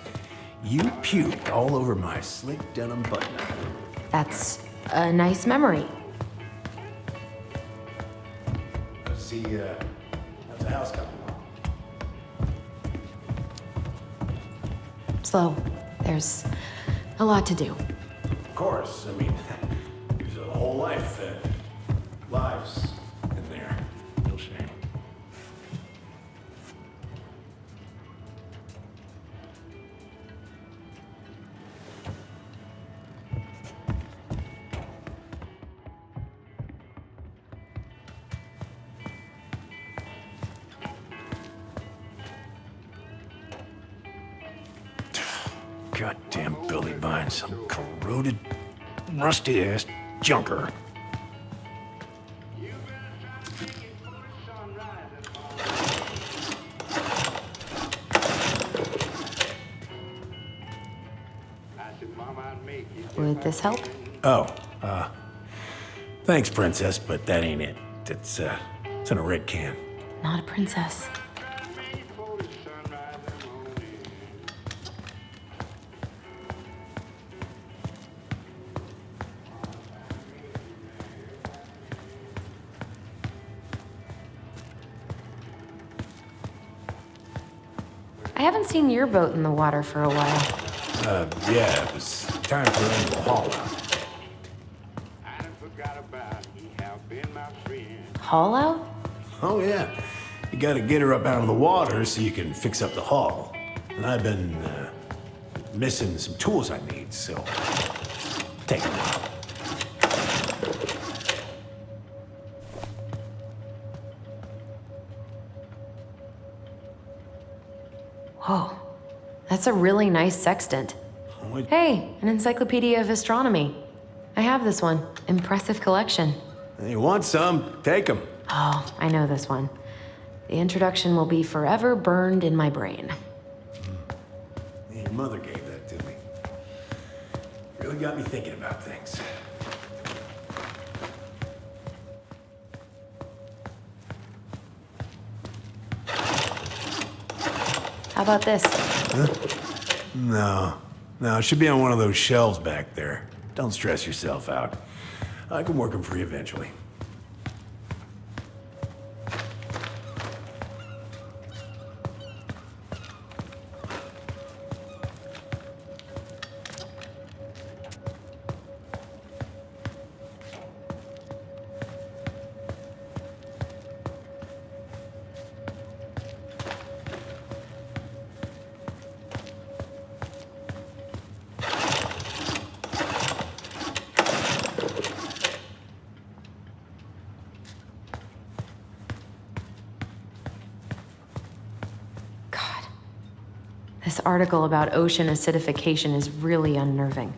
S10: You puked all over my slick denim button.
S2: That's a nice memory.
S10: Let's see, how's the house coming along?
S2: Slow. There's a lot to do.
S10: Of course, I mean, there's a whole lives in there. Real shame. Goddamn Billy buying some corroded, rusty-ass junker.
S2: Would this help?
S10: Oh, thanks, Princess, but that ain't it. It's in a red can.
S2: Not a princess. I haven't seen your boat in the water for a while.
S10: Yeah, it was time for him to haul out.
S2: Haul out?
S10: Oh, yeah. You gotta get her up out of the water so you can fix up the hull. And I've been, missing some tools I need, so... Take them out.
S2: Whoa, that's a really nice sextant. Hey, an encyclopedia of astronomy. I have this one. Impressive collection.
S10: You want some? Take them.
S2: Oh, I know this one. The introduction will be forever burned in my brain.
S10: Your mother gave that to me. Really got me thinking about things.
S2: How about this?
S10: Huh? No. No, it should be on one of those shelves back there. Don't stress yourself out. I can work them for you eventually.
S2: This article about ocean acidification is really unnerving.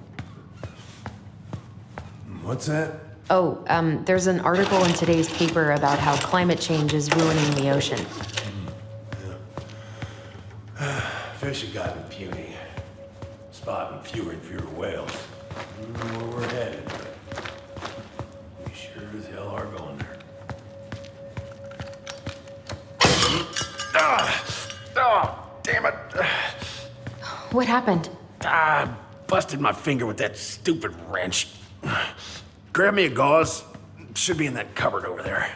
S10: What's that?
S2: Oh, there's an article in today's paper about how climate change is ruining the ocean.
S10: Fish have gotten puny. Spotting fewer and fewer whales. I don't know where we're headed, but we sure as hell are going there. Damn it!
S2: What happened?
S10: Busted my finger with that stupid wrench. Grab me a gauze. Should be in that cupboard over there.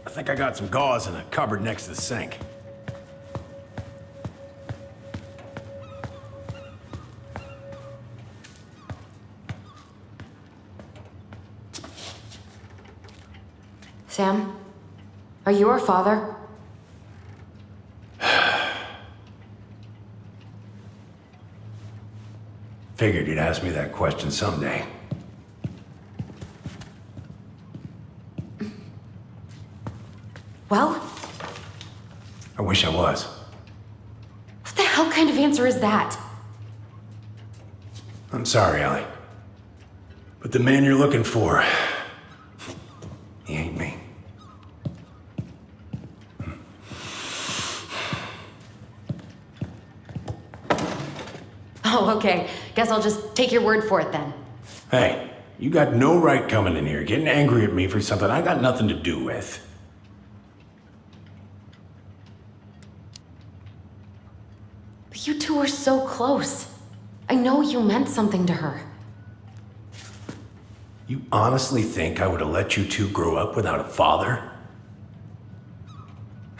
S10: I think I got some gauze in a cupboard next to the sink.
S2: Sam? Are you our father?
S10: Figured you'd ask me that question someday.
S2: Well?
S10: I wish I was.
S2: What the hell kind of answer is that?
S10: I'm sorry, Ellie. But the man you're looking for, he ain't me.
S2: Oh, okay. Guess I'll just take your word for it then.
S10: Hey, you got no right coming in here getting angry at me for something I got nothing to do with.
S2: But you two are so close. I know you meant something to her.
S10: You honestly think I would have let you two grow up without a father?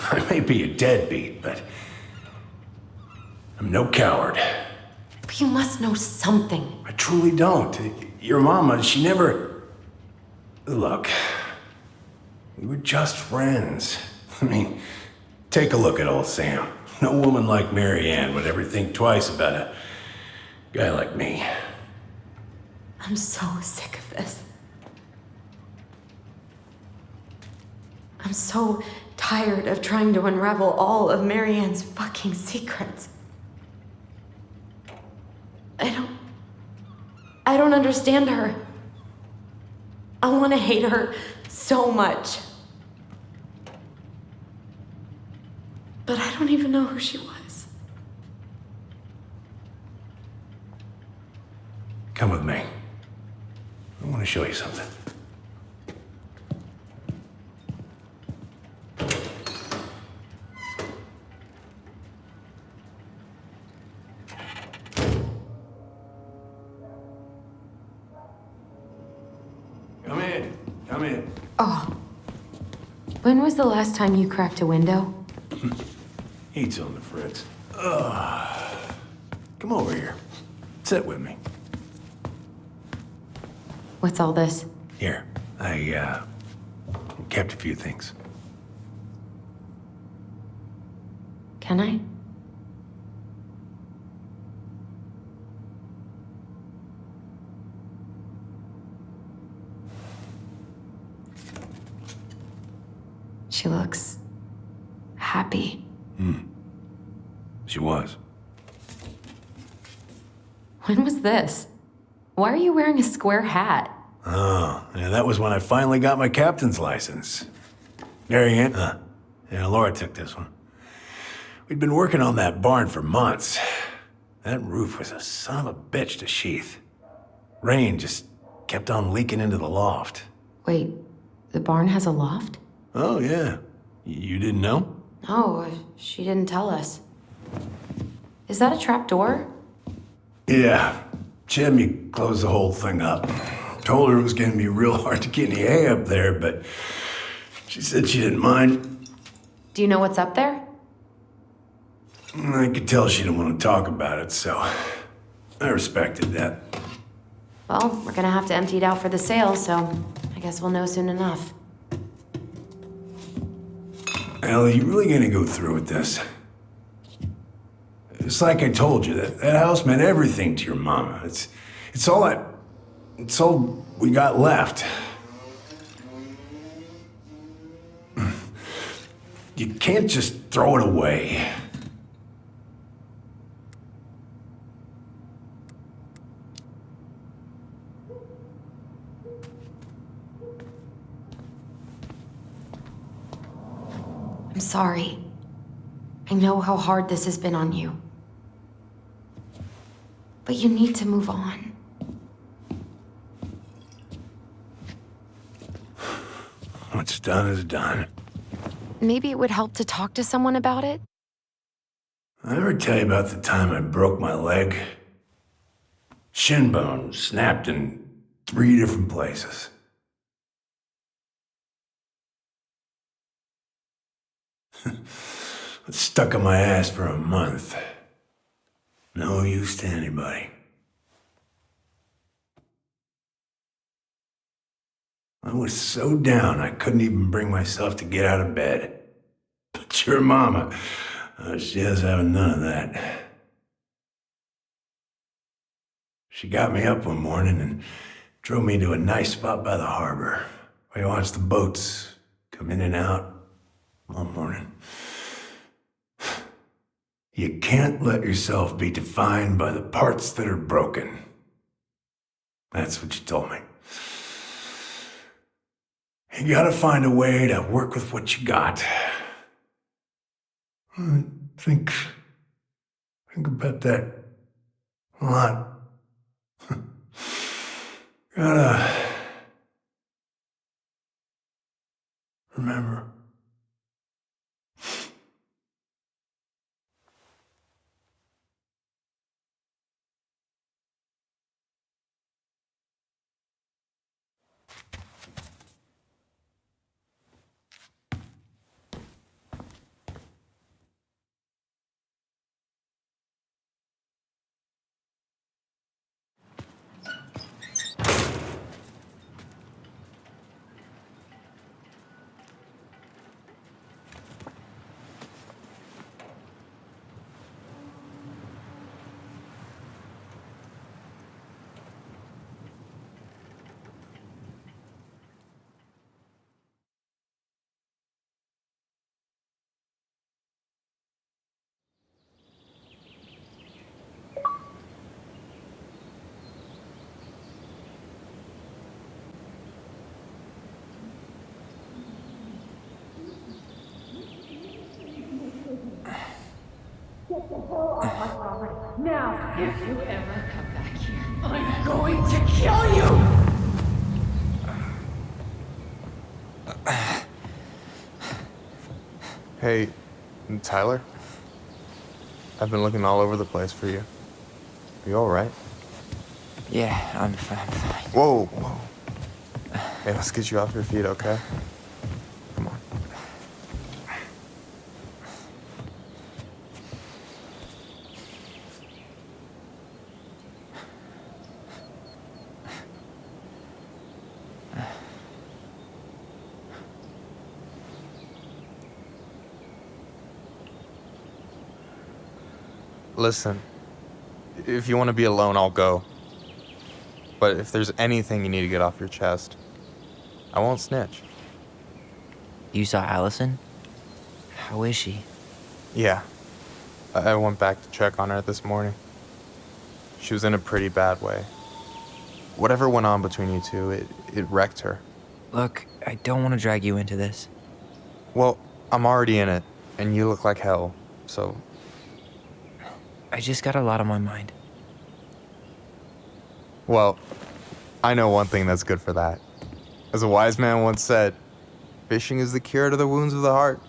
S10: I may be a deadbeat, but I'm no coward.
S2: But you must know something.
S10: I truly don't. Your mama, she never... Look, we were just friends. I mean, take a look at old Sam. No woman like Mary Ann would ever think twice about a guy like me.
S2: I'm so sick of this. I'm so tired of trying to unravel all of Mary Ann's fucking secrets. I don't understand her. I want to hate her so much. But I don't even know who she was.
S10: Come with me. I want to show you something. Come in. Come in.
S2: Oh. When was the last time you cracked a window?
S10: Heat's on the fritz. Come over here. Sit with me.
S2: What's all this?
S10: Here, I kept a few things.
S2: Can I? She looks happy.
S10: She was.
S2: When was this? Why are you wearing a square hat?
S10: Oh, yeah, that was when I finally got my captain's license. There you go. Yeah, Laura took this one. We'd been working on that barn for months. That roof was a son of a bitch to sheath. Rain just kept on leaking into the loft.
S2: Wait, the barn has a loft?
S10: Oh, yeah. You didn't know?
S2: No, she didn't tell us. Is that a trap door?
S10: Yeah. Chimney closed the whole thing up. Told her it was going to be real hard to get any hay up there, but she said she didn't mind.
S2: Do you know what's up there?
S10: I could tell she didn't want to talk about it, so I respected that.
S2: Well, we're gonna have to empty it out for the sale, so I guess we'll know soon enough.
S10: Ellie, you really gonna go through with this? It's like I told you, that house meant everything to your mama. It's all we got left. You can't just throw it away.
S2: I'm sorry. I know how hard this has been on you. But you need to move on.
S10: What's done is done.
S2: Maybe it would help to talk to someone about it?
S10: I ever tell you about the time I broke my leg? Shin bone snapped in 3 different places. It's stuck in my ass for a month. No use to anybody. I was so down I couldn't even bring myself to get out of bed. But your mama, she has having none of that. She got me up one morning and drove me to a nice spot by the harbor where you watch the boats come in and out all morning. You can't let yourself be defined by the parts that are broken. That's what you told me. You gotta find a way to work with what you got. I think about that a lot. Gotta remember.
S12: Now, if you ever come back here,
S3: I'm going to kill you!
S9: Hey, Tyler? I've been looking all over the place for you. You all right?
S1: Yeah, I'm fine.
S9: Whoa, whoa. Hey, let's get you off your feet, okay? Come on. Listen, if you want to be alone, I'll go. But if there's anything you need to get off your chest, I won't snitch.
S1: You saw Allison? How is she?
S9: Yeah. I went back to check on her this morning. She was in a pretty bad way. Whatever went on between you two, it wrecked her.
S1: Look, I don't want to drag you into this.
S9: Well, I'm already in it, and you look like hell, so...
S1: I just got a lot on my mind.
S9: Well, I know one thing that's good for that. As a wise man once said, fishing is the cure to the wounds of the heart.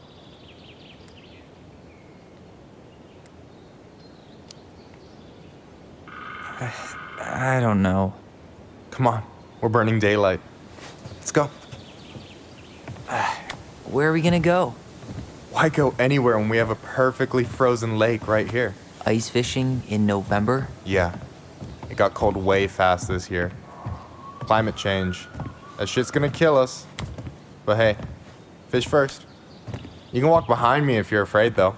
S1: I don't know.
S9: Come on, we're burning daylight. Let's go.
S1: Where are we gonna go?
S9: Why go anywhere when we have a perfectly frozen lake right here?
S1: Ice fishing in November?
S9: Yeah. It got cold way fast this year. Climate change. That shit's gonna kill us. But hey, fish first. You can walk behind me if you're afraid, though.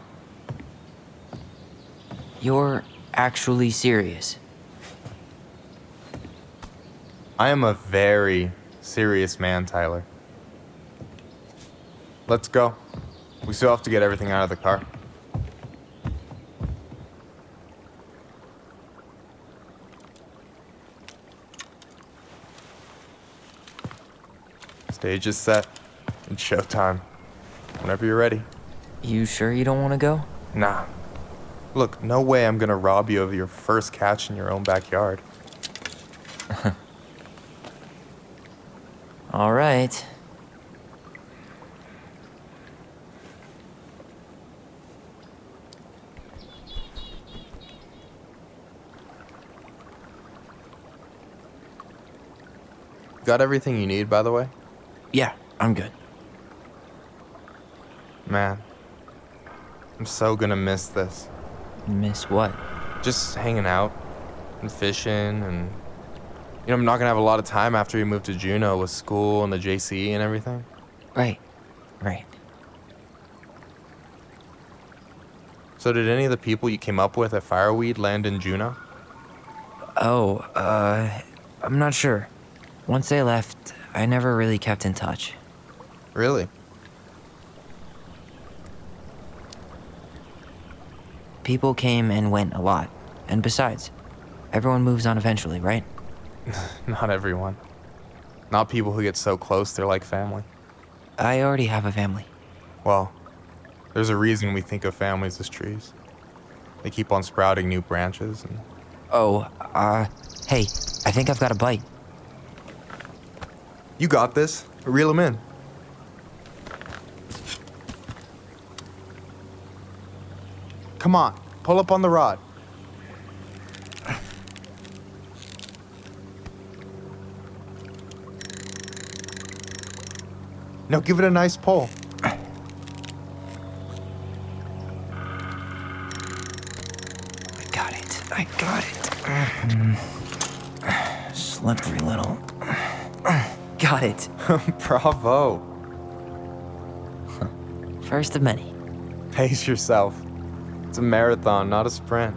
S1: You're actually serious?
S9: I am a very serious man, Tyler. Let's go. We still have to get everything out of the car. Stage is set. It's showtime. Whenever you're ready.
S1: You sure you don't want to go?
S9: Nah. Look, no way I'm gonna rob you of your first catch in your own backyard.
S1: All right.
S9: Got everything you need, by the way?
S1: Yeah, I'm good.
S9: Man, I'm so gonna miss this.
S1: Miss what?
S9: Just hanging out and fishing and... You know, I'm not gonna have a lot of time after we move to Juneau with school and the JC and everything.
S1: Right.
S9: So did any of the people you came up with at Fireweed land in Juneau?
S1: Oh, I'm not sure. Once they left, I never really kept in touch.
S9: Really?
S1: People came and went a lot. And besides, everyone moves on eventually, right?
S9: Not everyone. Not people who get so close they're like family.
S1: I already have a family.
S9: Well, there's a reason we think of families as trees. They keep on sprouting new branches and...
S1: Oh, hey, I think I've got a bite.
S9: You got this. Reel them in. Come on, pull up on the rod. Now give it a nice pull.
S1: I got it. Slippery little. Got it.
S9: Bravo.
S1: First of many.
S9: Pace yourself. It's a marathon, not a sprint.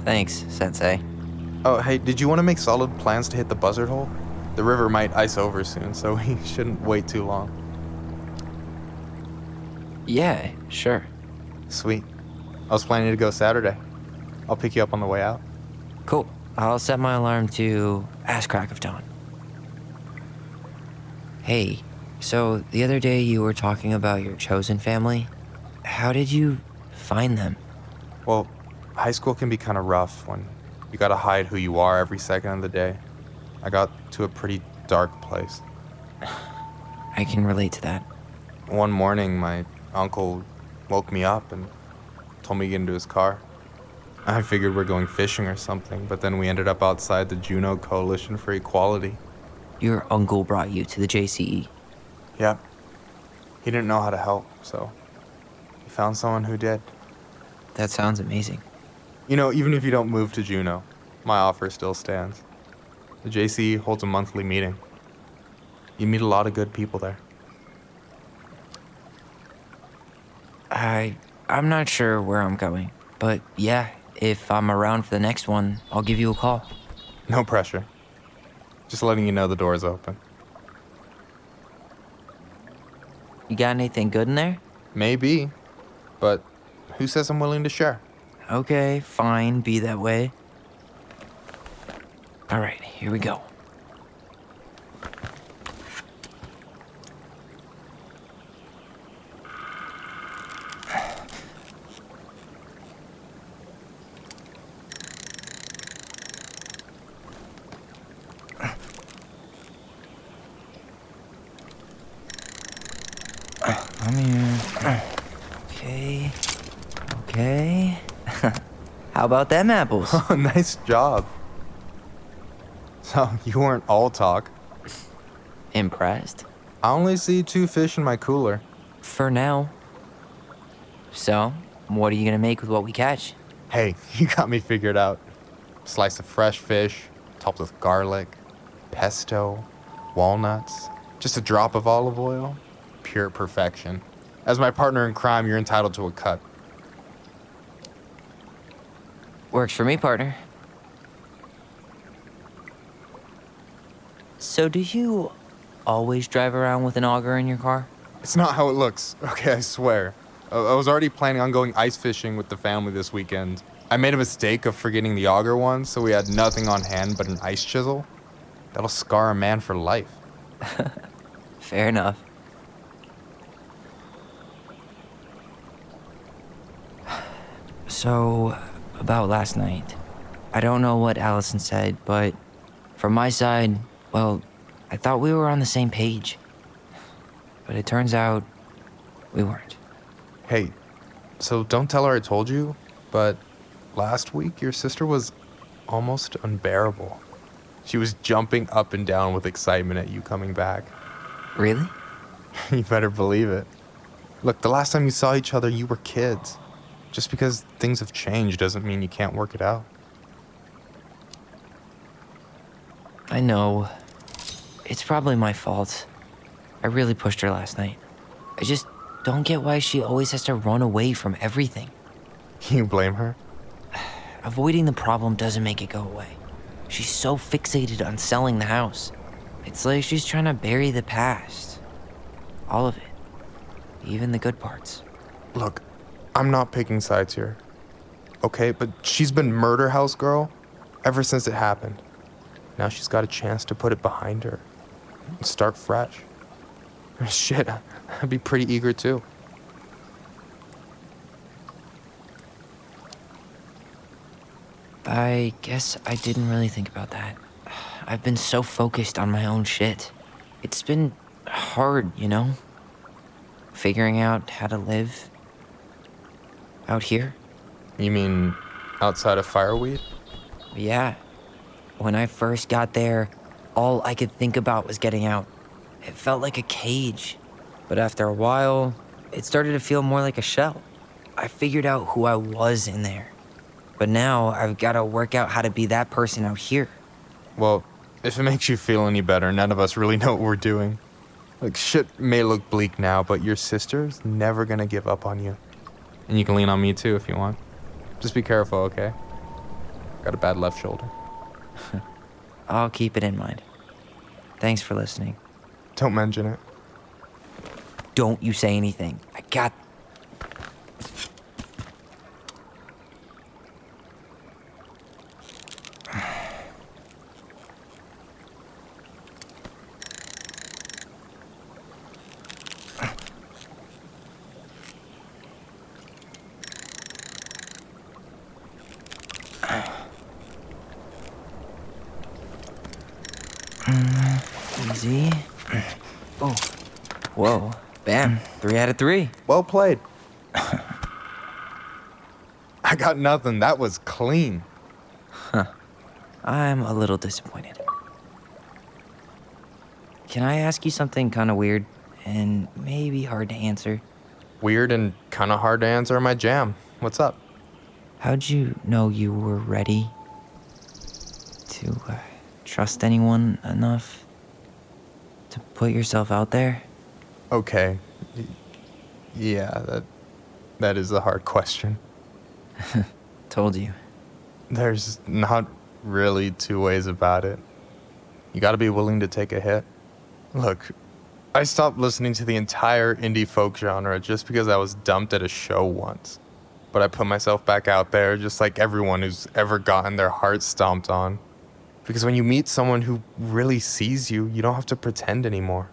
S1: Thanks, Sensei.
S9: Oh, hey, did you want to make solid plans to hit the buzzard hole? The river might ice over soon, so we shouldn't wait too long.
S1: Yeah, sure.
S9: Sweet. I was planning to go Saturday. I'll pick you up on the way out.
S1: Cool. I'll set my alarm to ass crack of dawn. Hey, so the other day you were talking about your chosen family. How did you find them?
S9: Well, high school can be kind of rough when You gotta hide who you are every second of the day. I got to a pretty dark place.
S1: I can relate to that.
S9: One morning, my uncle woke me up and told me to get into his car. I figured we're going fishing or something, but then we ended up outside the Juneau Coalition for Equality.
S1: Your uncle brought you to the JCE.
S9: Yep. He didn't know how to help, so he found someone who did.
S1: That sounds amazing.
S9: You know, even if you don't move to Juneau, my offer still stands. The JCE holds a monthly meeting. You meet a lot of good people there.
S1: I'm not sure where I'm going, but yeah, if I'm around for the next one, I'll give you a call.
S9: No pressure. Just letting you know the door's open.
S1: You got anything good in there?
S9: Maybe, but who says I'm willing to share?
S1: Okay, fine, be that way. All right, here we go. Come here. Okay. Okay. How about them apples?
S9: Oh, nice job. So, you weren't all talk.
S1: Impressed?
S9: I only see 2 fish in my cooler.
S1: For now. So, what are you gonna make with what we catch?
S9: Hey, you got me figured out. Slice of fresh fish, topped with garlic, pesto, walnuts, just a drop of olive oil. Pure perfection. As my partner in crime, you're entitled to a cut.
S1: Works for me, partner. So do you always drive around with an auger in your car?
S9: It's not how it looks, okay, I swear. I was already planning on going ice fishing with the family this weekend. I made a mistake of forgetting the auger one, so we had nothing on hand but an ice chisel. That'll scar a man for life.
S1: Fair enough. So, about last night. I don't know what Allison said, but from my side, well, I thought we were on the same page. But it turns out we weren't.
S9: Hey, so don't tell her I told you, but last week your sister was almost unbearable. She was jumping up and down with excitement at you coming back.
S1: Really?
S9: You better believe it. Look, the last time you saw each other, you were kids. Just because things have changed doesn't mean you can't work it out.
S1: I know. It's probably my fault. I really pushed her last night. I just don't get why she always has to run away from everything.
S9: You blame her?
S1: Avoiding the problem doesn't make it go away. She's so fixated on selling the house. It's like she's trying to bury the past. All of it. Even the good parts.
S9: Look, I'm not picking sides here. Okay, but she's been murder house girl ever since it happened. Now she's got a chance to put it behind her and start fresh. Shit, I'd be pretty eager too.
S1: I guess I didn't really think about that. I've been so focused on my own shit. It's been hard, you know? Figuring out how to live out here.
S9: You mean outside of Fireweed?
S1: Yeah. When I first got there, all I could think about was getting out. It felt like a cage. But after a while, it started to feel more like a shell. I figured out who I was in there. But now I've got to work out how to be that person out here.
S9: Well, if it makes you feel any better, none of us really know what we're doing. Like, shit may look bleak now, but your sister's never gonna give up on you. And you can lean on me too if you want. Just be careful, okay? Got a bad left shoulder.
S1: I'll keep it in mind. Thanks for listening.
S9: Don't mention it.
S1: Don't you say anything. I got... Oh, whoa. Bam. 3 out of 3.
S9: Well played. I got nothing. That was clean.
S1: I'm a little disappointed. Can I ask you something kind of weird and maybe hard to answer?
S9: Weird and kind of hard to answer my jam. What's up?
S1: How'd you know you were ready to trust anyone enough to put yourself out there?
S9: Okay. Yeah, that is a hard question.
S1: Told you.
S9: There's not really two ways about it. You gotta be willing to take a hit. Look, I stopped listening to the entire indie folk genre just because I was dumped at a show once. But I put myself back out there just like everyone who's ever gotten their heart stomped on. Because when you meet someone who really sees you, you don't have to pretend anymore.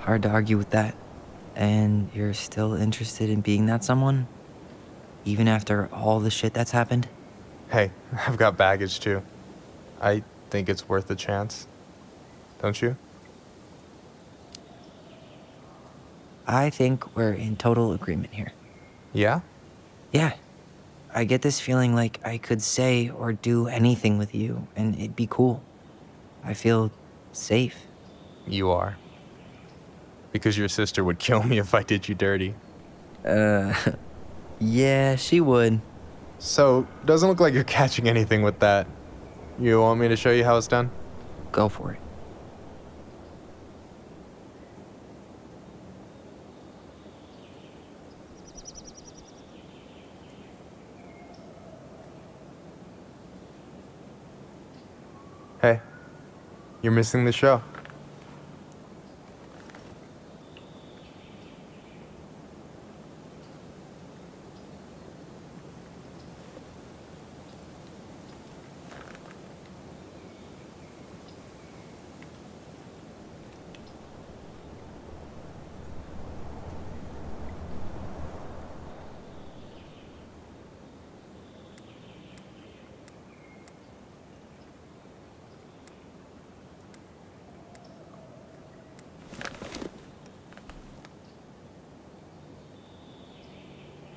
S1: Hard to argue with that. And you're still interested in being that someone? Even after all the shit that's happened?
S9: Hey, I've got baggage too. I think it's worth a chance. Don't you?
S1: I think we're in total agreement here.
S9: Yeah?
S1: Yeah. I get this feeling like I could say or do anything with you, and it'd be cool. I feel safe.
S9: You are. Because your sister would kill me if I did you dirty.
S1: Yeah, she would.
S9: So, doesn't look like you're catching anything with that. You want me to show you how it's done?
S1: Go for it.
S9: Hey, you're missing the show.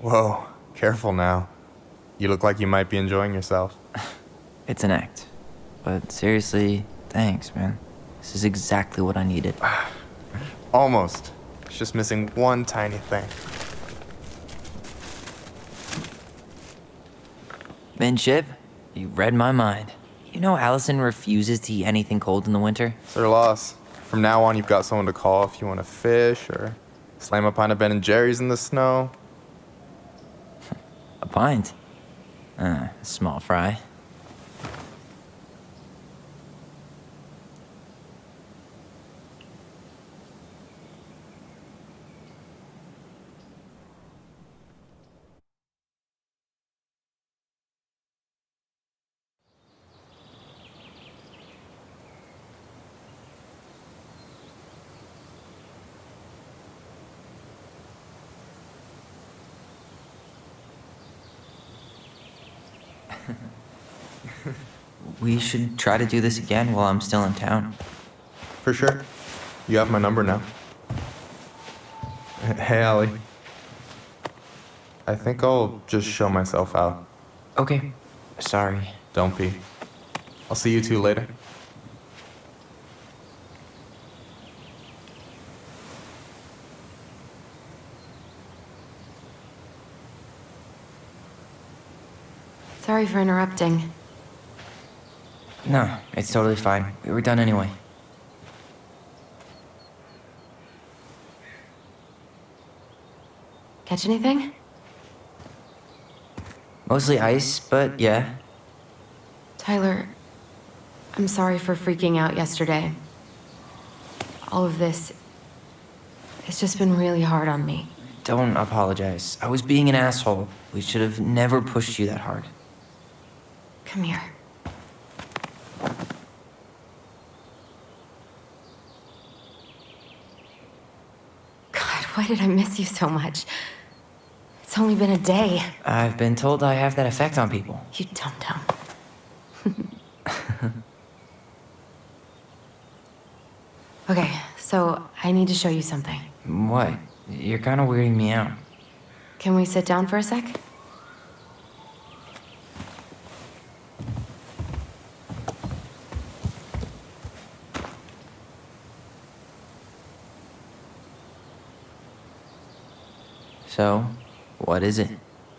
S9: Whoa, careful now. You look like you might be enjoying yourself.
S1: It's an act. But seriously, thanks, man. This is exactly what I needed.
S9: Almost. It's just missing one tiny thing.
S1: Minship, you read my mind. You know Allison refuses to eat anything cold in the winter?
S9: It's their loss. From now on, you've got someone to call if you want to fish or slam a pint of Ben & Jerry's in the snow.
S1: A pint? Small fry. We should try to do this again while I'm still in town.
S9: For sure. You have my number now. Hey, Allie. I think I'll just show myself out.
S1: Okay. Sorry.
S9: Don't be. I'll see you two later.
S2: Sorry for interrupting.
S1: No, it's totally fine. We were done anyway.
S2: Catch anything?
S1: Mostly ice, but yeah.
S2: Tyler, I'm sorry for freaking out yesterday. All of this, it's just been really hard on me.
S1: Don't apologize. I was being an asshole. We should have never pushed you that hard.
S2: Come here. God, why did I miss you so much? It's only been a day.
S1: I've been told I have that effect on people.
S2: You dum-dum. Okay, so I need to show you something.
S1: What? You're kind of weirding me out.
S2: Can we sit down for a sec?
S1: So, what is it?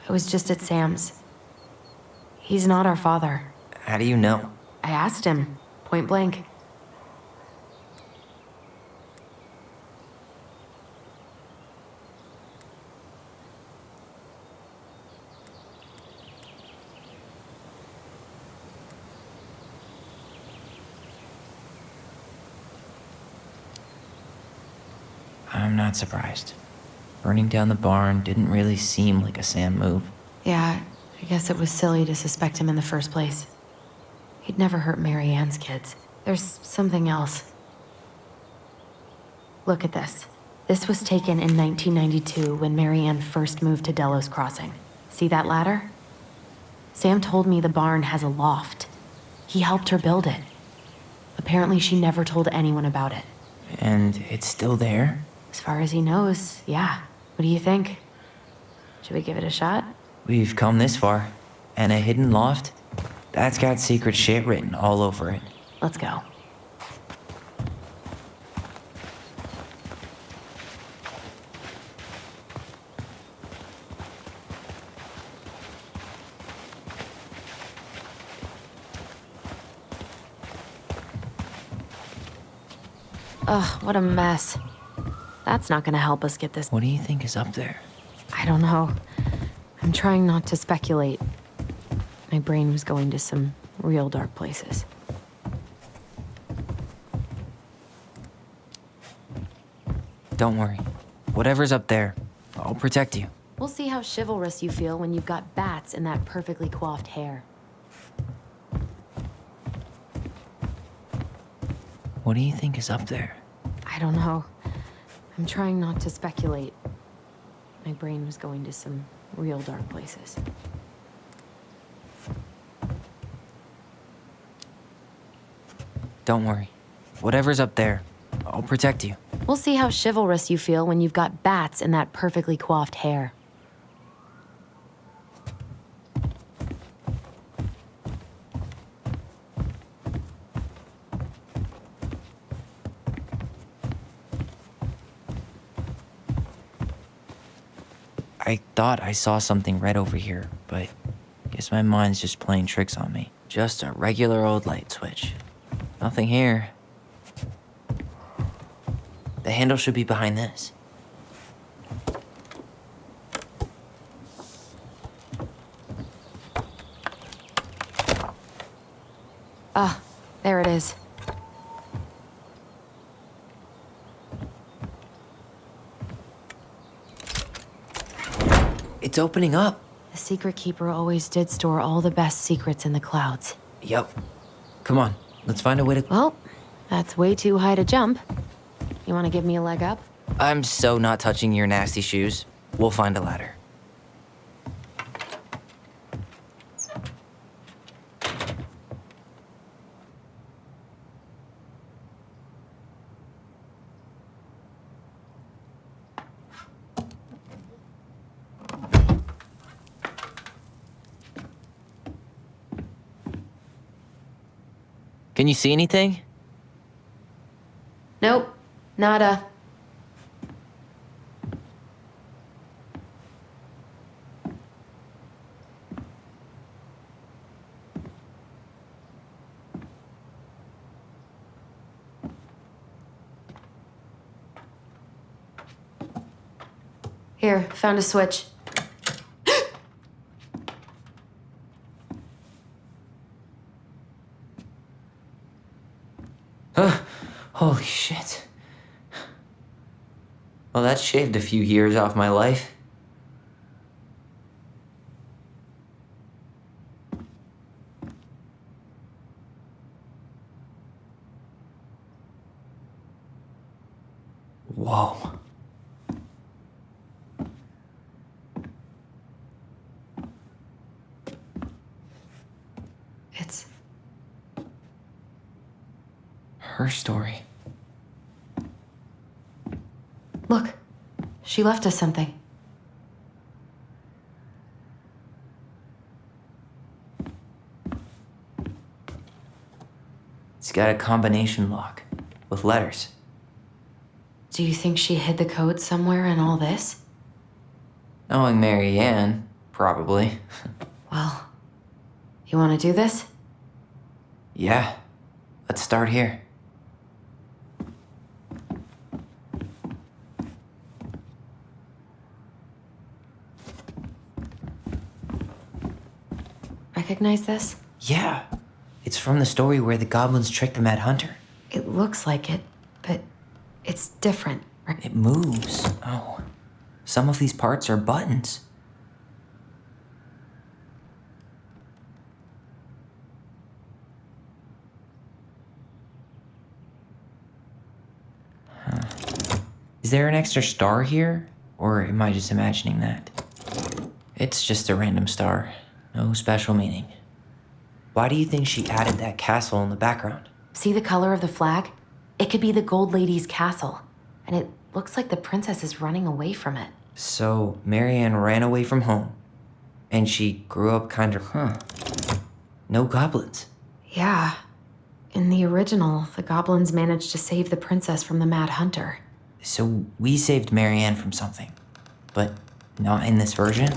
S2: I was just at Sam's. He's not our father.
S1: How do you know?
S2: I asked him, point blank.
S1: I'm not surprised. Burning down the barn didn't really seem like a Sam move.
S2: Yeah, I guess it was silly to suspect him in the first place. He'd never hurt Mary Ann's kids. There's something else. Look at this. This was taken in 1992 when Mary Ann first moved to Delos Crossing. See that ladder? Sam told me the barn has a loft. He helped her build it. Apparently she never told anyone about it.
S1: And it's still there?
S2: As far as he knows, yeah. What do you think? Should we give it a shot?
S1: We've come this far. And a hidden loft? That's got secret shit written all over it.
S2: Let's go. Ugh, what a mess. That's not gonna help us get this.
S1: What do you think is up there?
S2: I don't know. I'm trying not to speculate. My brain was going to some real dark places.
S1: Don't worry. Whatever's up there, I'll protect you.
S2: We'll see how chivalrous you feel when you've got bats in that perfectly coiffed hair.
S1: What do you think is up there?
S2: I don't know. I'm trying not to speculate. My brain was going to some real dark places.
S1: Don't worry. Whatever's up there, I'll protect you.
S2: We'll see how chivalrous you feel when you've got bats in that perfectly coiffed hair.
S1: I thought I saw something red over here, but guess my mind's just playing tricks on me. Just a regular old light switch. Nothing here. The handle should be behind this.
S2: Ah, there it is.
S1: It's opening up.
S2: The Secret Keeper always did store all the best secrets in the clouds.
S1: Yep. Come on, let's find a way to...
S2: Well, that's way too high to jump. You want to give me a leg up?
S1: I'm so not touching your nasty shoes. We'll find a ladder. Can you see anything?
S2: Nope, nada. Here, found a switch.
S1: Holy shit. Well, that shaved a few years off my life. Whoa. her story.
S2: Look, she left us something.
S1: It's got a combination lock with letters.
S2: Do you think she hid the code somewhere in all this?
S1: Knowing Mary Ann, probably.
S2: Well, you want to do this?
S1: Yeah, let's start here.
S2: Recognize this?
S1: Yeah, it's from the story where the goblins tricked the Mad Hunter.
S2: It looks like it, but it's different.
S1: It moves. Oh, some of these parts are buttons. Is there an extra star here? Or am I just imagining that? It's just a random star. No special meaning. Why do you think she added that castle in the background?
S2: See the color of the flag? It could be the Gold Lady's castle. And it looks like the princess is running away from it.
S1: So, Mary Ann ran away from home. And she grew up kind of, no goblins.
S2: Yeah. In the original, the goblins managed to save the princess from the Mad Hunter.
S1: So we saved Mary Ann from something, but not in this version?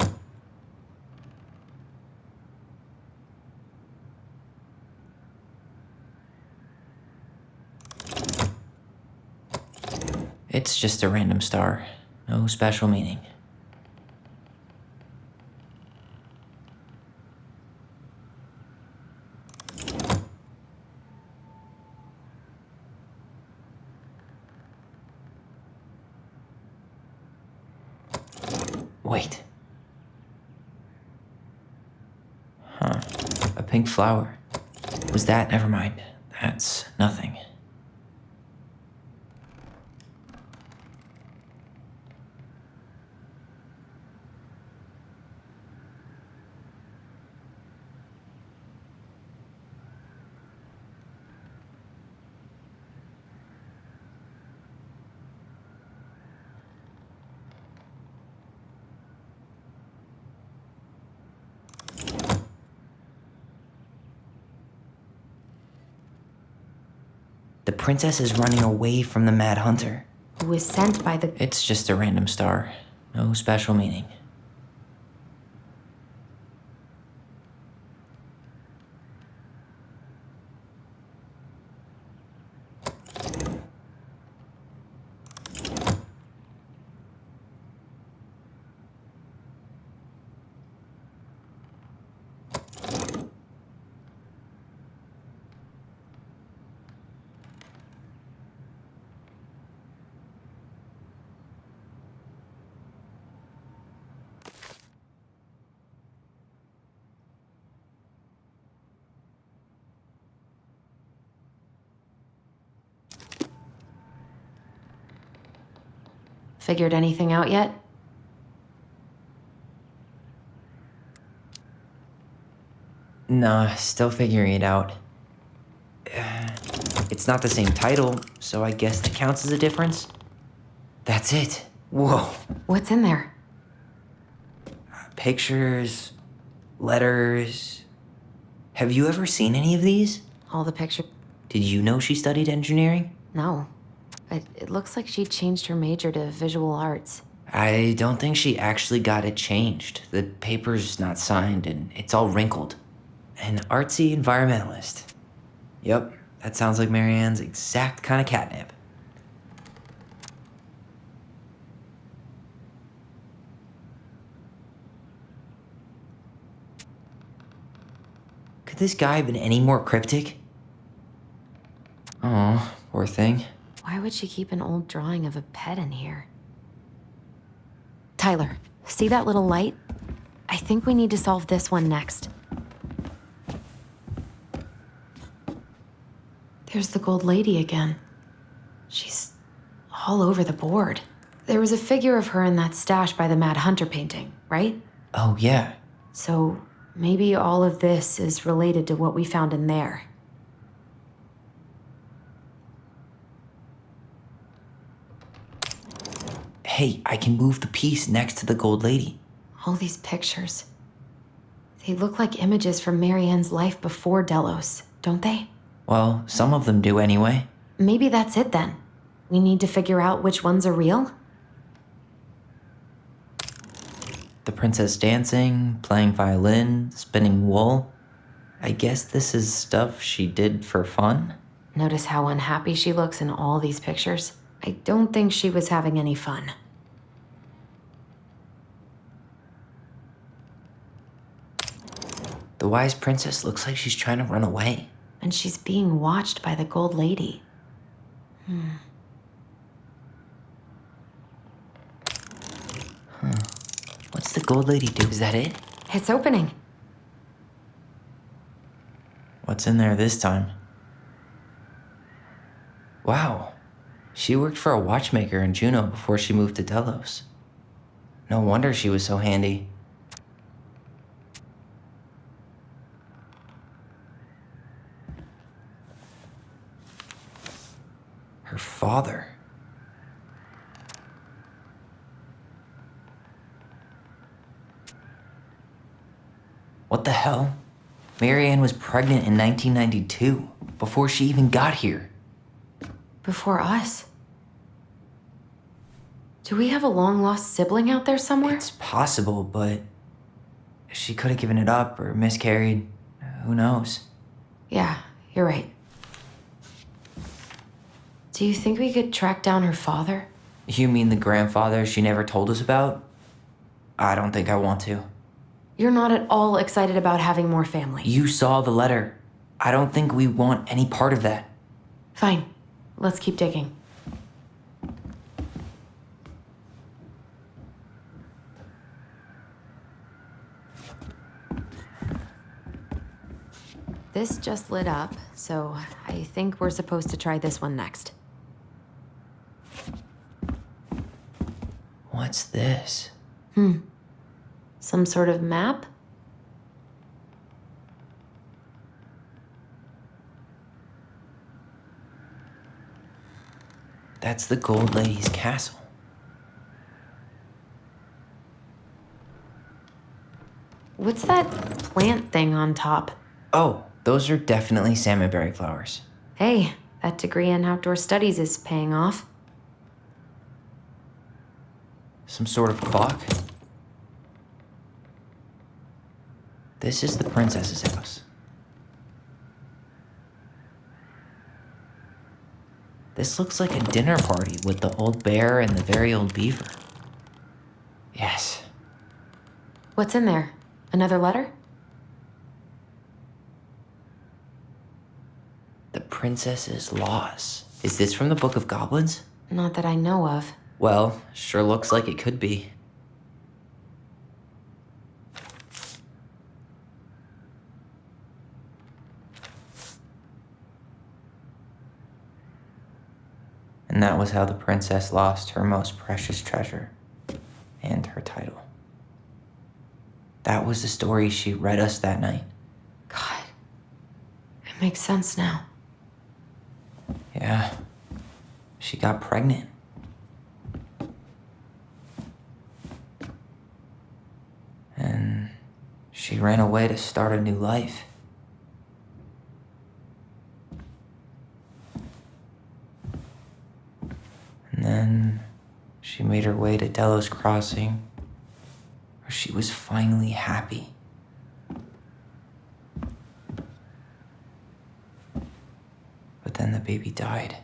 S1: It's just a random star. No special meaning. Wait. Huh. A pink flower. Was that? Never mind. That's nothing. The princess is running away from the Mad Hunter.
S2: Who was sent by the...
S1: It's just a random star. No special meaning.
S2: Figured anything out yet?
S1: Nah, still figuring it out. It's not the same title, so I guess that counts as a difference. That's it. Whoa.
S2: What's in there?
S1: Pictures, letters. Have you ever seen any of these?
S2: All the pictures?
S1: Did you know she studied engineering?
S2: No. It looks like she changed her major to visual arts.
S1: I don't think she actually got it changed. The paper's not signed and it's all wrinkled. An artsy environmentalist. Yep, that sounds like Mary Ann's exact kind of catnip. Could this guy have been any more cryptic? Oh, poor thing.
S2: Why would she keep an old drawing of a pet in here? Tyler, see that little light? I think we need to solve this one next. There's the Gold Lady again. She's all over the board. There was a figure of her in that stash by the Mad Hunter painting, right?
S1: Oh, yeah.
S2: So maybe all of this is related to what we found in there.
S1: Hey, I can move the piece next to the gold lady.
S2: All these pictures. They look like images from Marianne's life before Delos, don't they?
S1: Well, some of them do anyway.
S2: Maybe that's it then. We need to figure out which ones are real?
S1: The princess dancing, playing violin, spinning wool. I guess this is stuff she did for fun?
S2: Notice how unhappy she looks in all these pictures? I don't think she was having any fun.
S1: The wise princess looks like she's trying to run away.
S2: And she's being watched by the gold lady.
S1: What's the gold lady do? Is that it?
S2: It's opening.
S1: What's in there this time? Wow. She worked for a watchmaker in Juneau before she moved to Delos. No wonder she was so handy. Her father. What the hell? Marianne was pregnant in 1992, before she even got here.
S2: Before us. Do we have a long-lost sibling out there somewhere?
S1: It's possible, but she could have given it up or miscarried. Who knows?
S2: Yeah, you're right. Do you think we could track down her father?
S1: You mean the grandfather she never told us about? I don't think I want to.
S2: You're not at all excited about having more family.
S1: You saw the letter. I don't think we want any part of that.
S2: Fine. Let's keep digging. This just lit up, so I think we're supposed to try this one next.
S1: What's this?
S2: Some sort of map?
S1: That's the Gold Lady's castle.
S2: What's that plant thing on top?
S1: Oh, those are definitely salmonberry flowers.
S2: Hey, that degree in outdoor studies is paying off.
S1: Some sort of clock. This is the princess's house. This looks like a dinner party with the old bear and the very old beaver. Yes.
S2: What's in there? Another letter?
S1: The princess's loss. Is this from the Book of Goblins?
S2: Not that I know of.
S1: Well, sure looks like it could be. And that was how the princess lost her most precious treasure and her title. That was the story she read us that night.
S2: God. It makes sense now.
S1: Yeah. She got pregnant. And she ran away to start a new life. And then she made her way to Delos Crossing, where she was finally happy. But then the baby died.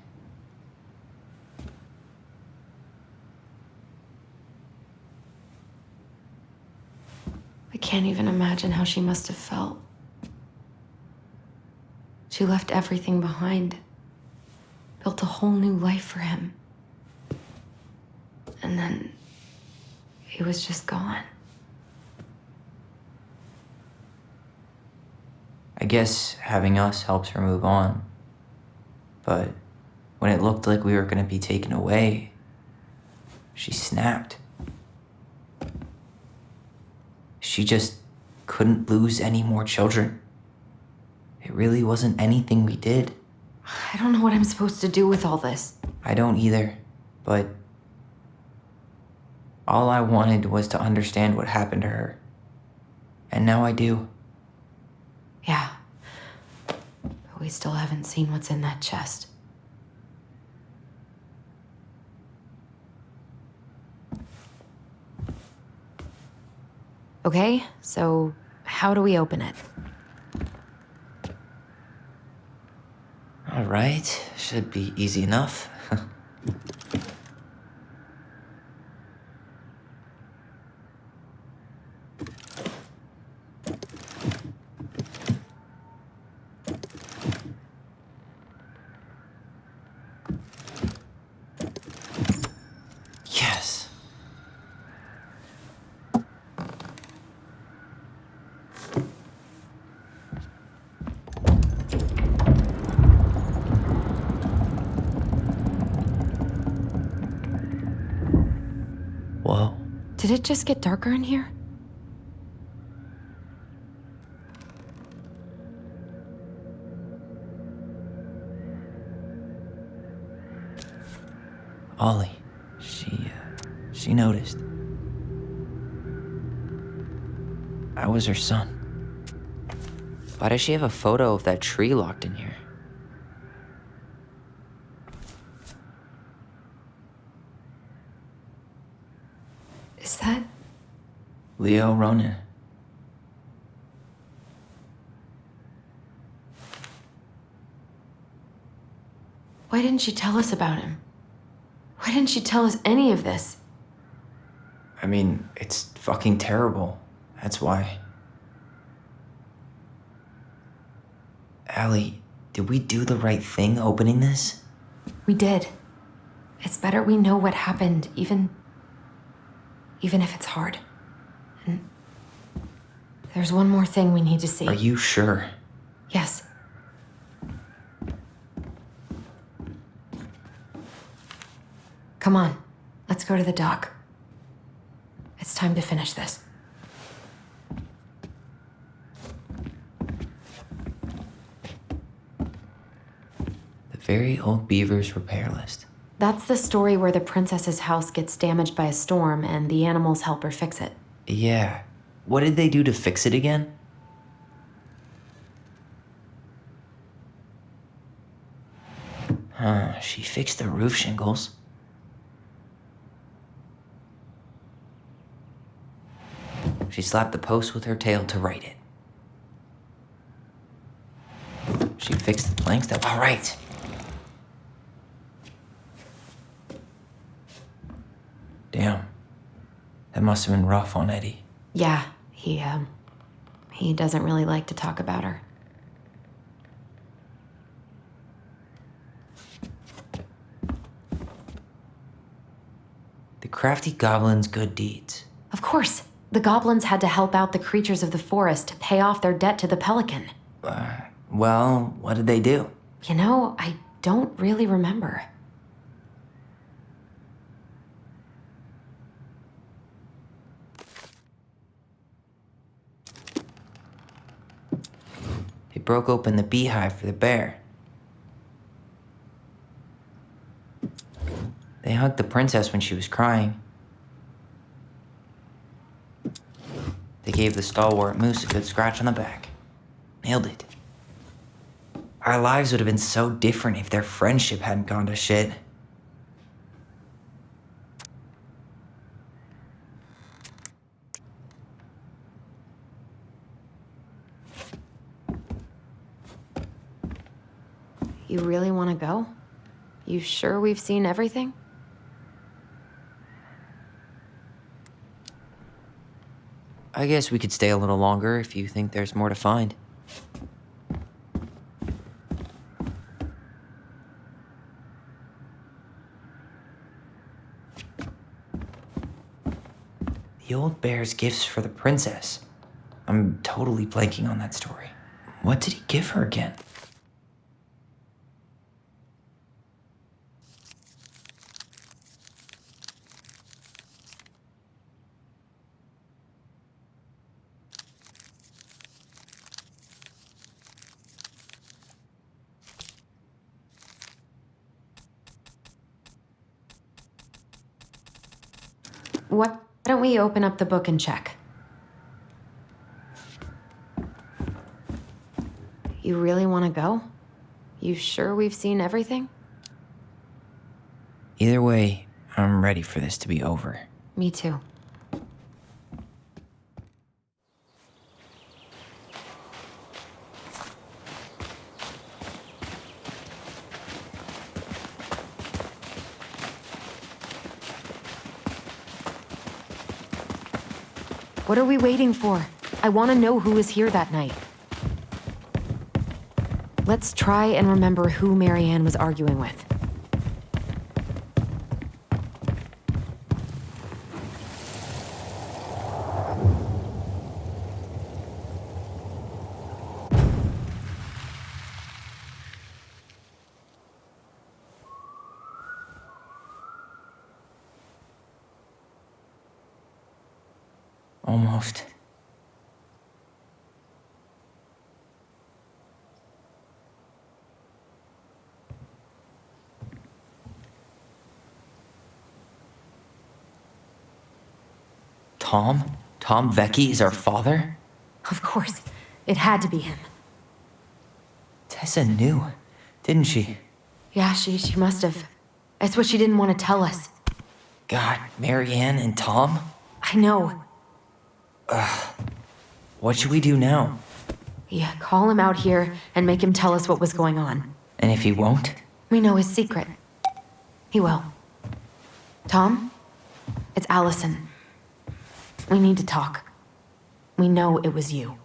S2: I can't even imagine how she must have felt. She left everything behind, built a whole new life for him. And then he was just gone.
S1: I guess having us helps her move on. But when it looked like we were gonna be taken away, she snapped. She just couldn't lose any more children. It really wasn't anything we did.
S2: I don't know what I'm supposed to do with all this.
S1: I don't either, but All I wanted was to understand what happened to her. And now I do.
S2: Yeah. But we still haven't seen what's in that chest. Okay, so how do we open it?
S1: All right, should be easy enough. Yes. Whoa.
S2: Did it just get darker in here?
S1: Ollie. She noticed. I was her son. Why does she have a photo of that tree locked in here?
S2: Is that...
S1: Leo Ronan.
S2: Why didn't she tell us about him? Why didn't she tell us any of this?
S1: I mean, it's fucking terrible. That's why. Allie, did we do the right thing opening this?
S2: We did. It's better we know what happened, even if it's hard. And there's one more thing we need to see.
S1: Are you sure?
S2: Yes. Come on, let's go to the dock. It's time to finish this.
S1: The Very Old Beavers Repair List.
S2: That's the story where the princess's house gets damaged by a storm and the animals help her fix it.
S1: Yeah. What did they do to fix it again? She fixed the roof shingles. She slapped the post with her tail to right it. She fixed the planks that... All right. Damn. That must have been rough on Eddie.
S2: Yeah, he doesn't really like to talk about her.
S1: The crafty goblin's good deeds.
S2: Of course, the goblins had to help out the creatures of the forest to pay off their debt to the pelican.
S1: Well, what did they do?
S2: You know, I don't really remember.
S1: They broke open the beehive for the bear. They hugged the princess when she was crying. They gave the stalwart moose a good scratch on the back. Nailed it. Our lives would have been so different if their friendship hadn't gone to shit.
S2: You really want to go? You sure we've seen everything?
S1: I guess we could stay a little longer if you think there's more to find. The old bear's gifts for the princess. I'm totally blanking on that story. What did he give her again?
S2: Why don't we open up the book and check? You really want to go? You sure we've seen everything?
S1: Either way, I'm ready for this to be over.
S2: Me too. What are we waiting for? I want to know who was here that night. Let's try and remember who Marianne was arguing with.
S1: Almost. Tom? Tom Vecchi is our father?
S2: Of course. It had to be him.
S1: Tessa knew, didn't she?
S2: Yeah, she must have. That's what she didn't want to tell us.
S1: God, Marianne and Tom?
S2: I know.
S1: What should we do now?
S2: Yeah, call him out here and make him tell us what was going on.
S1: And if he won't?
S2: We know his secret. He will. Tom? It's Allison. We need to talk. We know it was you.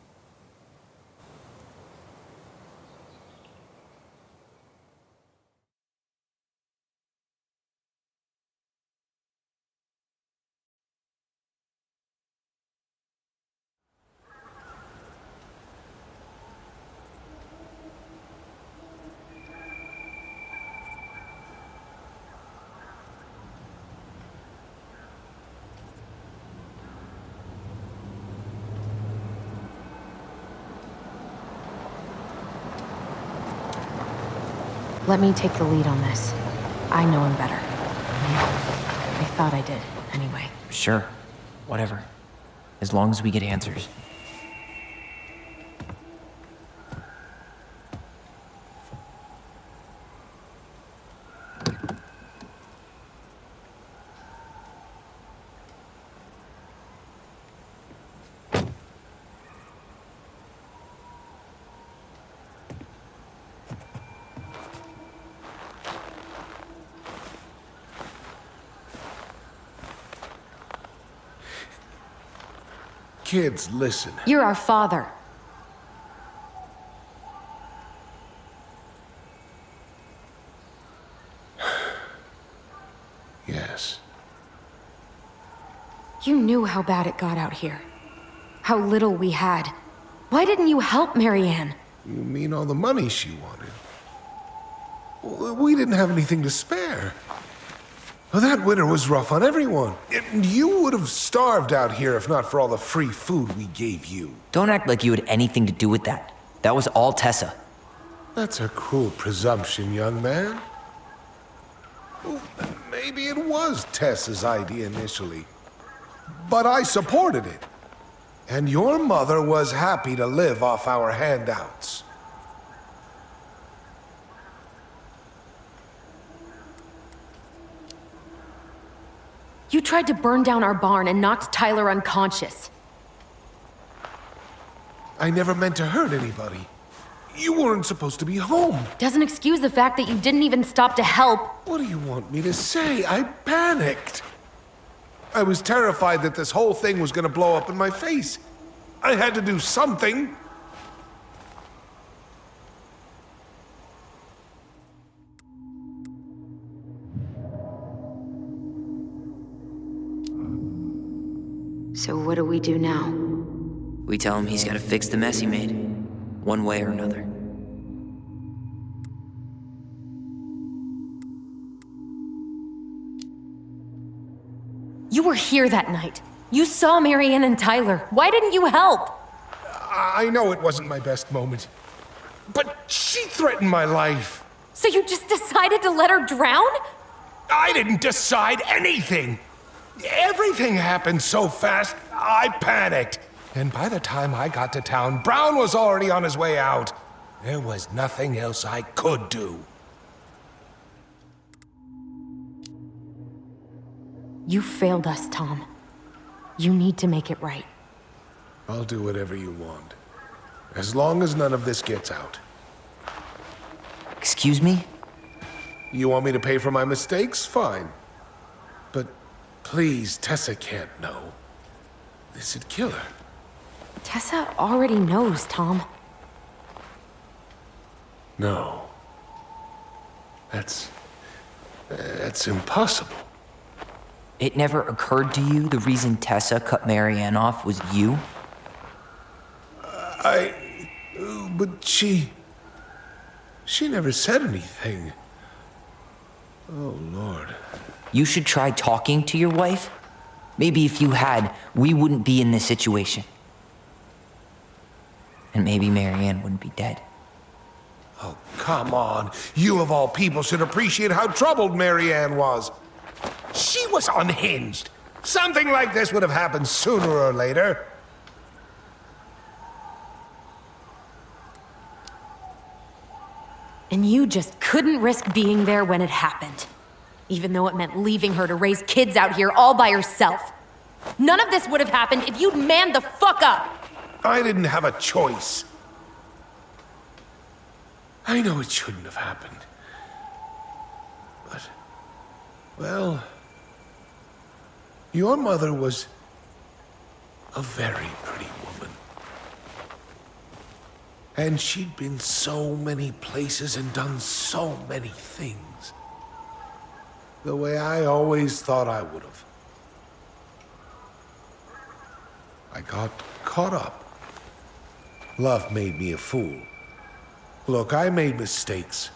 S2: Let me take the lead on this. I know him better. I thought I did, anyway.
S1: Sure. Whatever. As long as we get answers.
S8: Kids, listen.
S2: You're our father.
S8: Yes.
S2: You knew how bad it got out here. How little we had. Why didn't you help Marianne?
S8: You mean all the money she wanted? We didn't have anything to spare. Well, that winter was rough on everyone. You would have starved out here if not for all the free food we gave you.
S1: Don't act like you had anything to do with that. That was all Tessa.
S8: That's a cruel presumption, young man. Well, maybe it was Tessa's idea initially. But I supported it. And your mother was happy to live off our handouts.
S2: You tried to burn down our barn and knocked Tyler unconscious.
S8: I never meant to hurt anybody. You weren't supposed to be home.
S2: Doesn't excuse the fact that you didn't even stop to help.
S8: What do you want me to say? I panicked. I was terrified that this whole thing was gonna blow up in my face. I had to do something.
S2: So what do we do now?
S1: We tell him he's got to fix the mess he made, one way or another.
S2: You were here that night. You saw Marianne and Tyler. Why didn't you help?
S8: I know it wasn't my best moment, but she threatened my life.
S2: So you just decided to let her drown?
S8: I didn't decide anything. Everything happened so fast, I panicked. And by the time I got to town, Brown was already on his way out. There was nothing else I could do.
S2: You failed us, Tom. You need to make it right.
S8: I'll do whatever you want. As long as none of this gets out.
S1: Excuse me?
S8: You want me to pay for my mistakes? Fine. But please, Tessa can't know. This'd kill her.
S2: Tessa already knows, Tom.
S8: No. That's impossible.
S1: It never occurred to you the reason Tessa cut Marianne off was you?
S8: But she never said anything. Oh, Lord.
S1: You should try talking to your wife. Maybe if you had, we wouldn't be in this situation. And maybe Marianne wouldn't be dead.
S8: Oh, come on. You of all people should appreciate how troubled Marianne was. She was unhinged. Something like this would have happened sooner or later.
S2: And you just couldn't risk being there when it happened. Even though it meant leaving her to raise kids out here all by herself. None of this would have happened if you'd manned the fuck up!
S8: I didn't have a choice. I know it shouldn't have happened. But, well, your mother was a very pretty woman. And she'd been so many places and done so many things. The way I always thought I would have. I got caught up. Love made me a fool. Look, I made mistakes.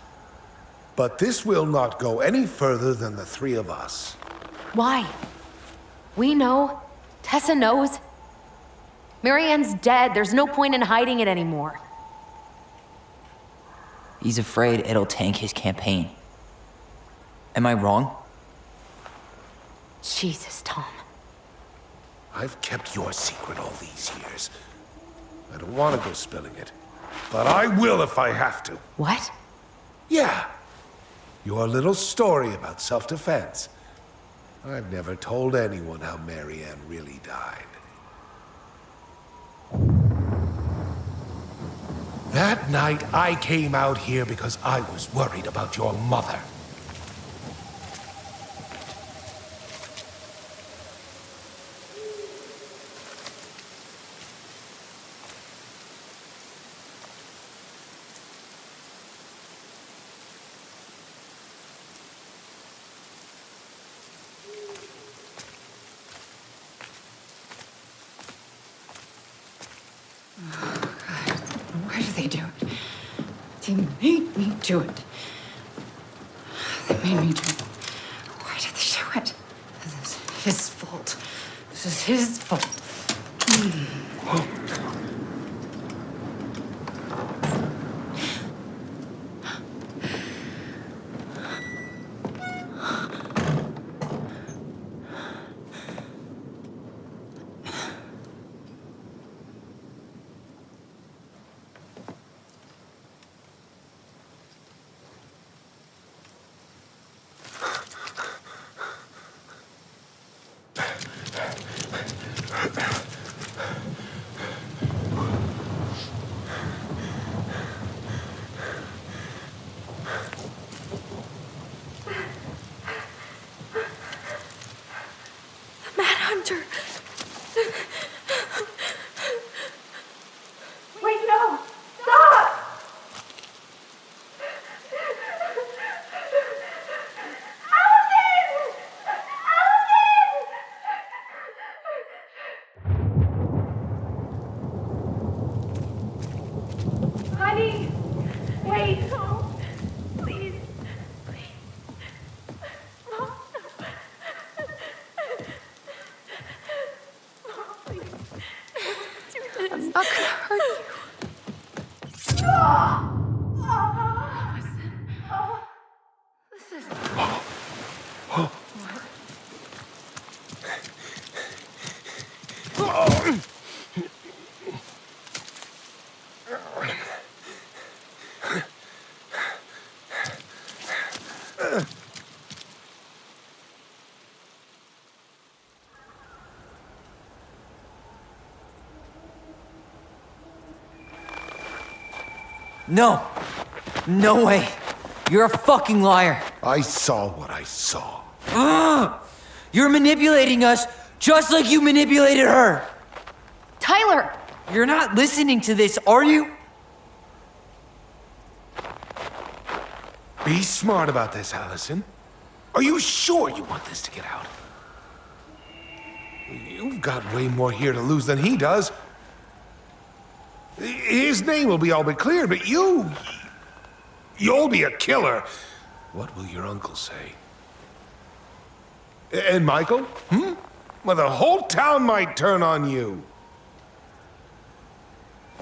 S8: But this will not go any further than the three of us.
S2: Why? We know. Tessa knows. Marianne's dead. There's no point in hiding it anymore.
S1: He's afraid it'll tank his campaign. Am I wrong?
S2: Jesus, Tom.
S8: I've kept your secret all these years. I don't want to go spilling it. But I will if I have to.
S2: What?
S8: Yeah. Your little story about self-defense. I've never told anyone how Marianne really died. That night, I came out here because I was worried about your mother.
S3: Why do they do it? They made me do it. They made me do it. Why did they do it? This is his fault. This is his fault.
S6: Hunter! Wait, no! Stop! Allison! Allison! Honey! Wait! No. Please. I'm not gonna hurt you. Listen.
S1: No. No way. You're a fucking liar.
S8: I saw what I saw.
S1: Ugh! You're manipulating us just like you manipulated her.
S2: Tyler!
S1: You're not listening to this, are you?
S8: Be smart about this, Allison. Are you sure you want this to get out? You've got way more here to lose than he does. His name will be all but clear, but you'll be a killer. What will your uncle say? And Michael? Well, the whole town might turn on you.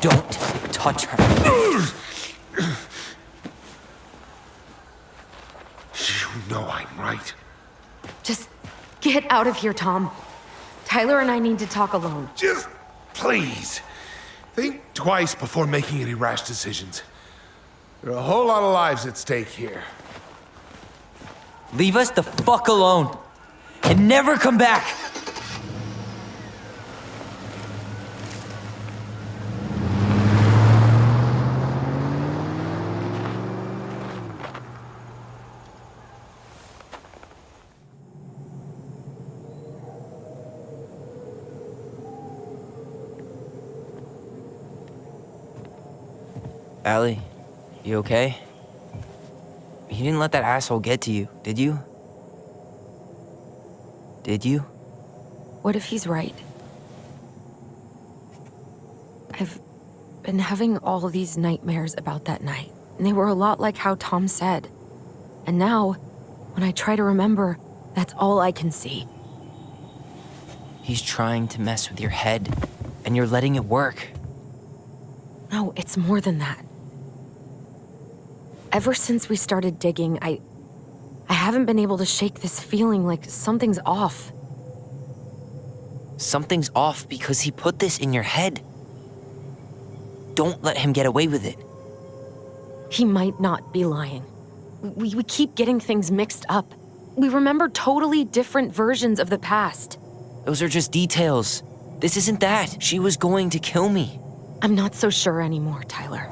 S1: Don't touch her.
S8: You know I'm right.
S2: Just get out of here, Tom. Tyler and I need to talk alone.
S8: Just please, think twice before making any rash decisions. There are a whole lot of lives at stake here.
S1: Leave us the fuck alone. And never come back. Allie, you okay? He didn't let that asshole get to you, did you? Did you?
S2: What if he's right? I've been having all these nightmares about that night, and they were a lot like how Tom said. And now, when I try to remember, that's all I can see.
S1: He's trying to mess with your head, and you're letting it work.
S2: No, it's more than that. Ever since we started digging, I haven't been able to shake this feeling like something's off.
S1: Something's off because he put this in your head. Don't let him get away with it.
S2: He might not be lying. We keep getting things mixed up. We remember totally different versions of the past.
S1: Those are just details. This isn't that. She was going to kill me.
S2: I'm not so sure anymore, Tyler.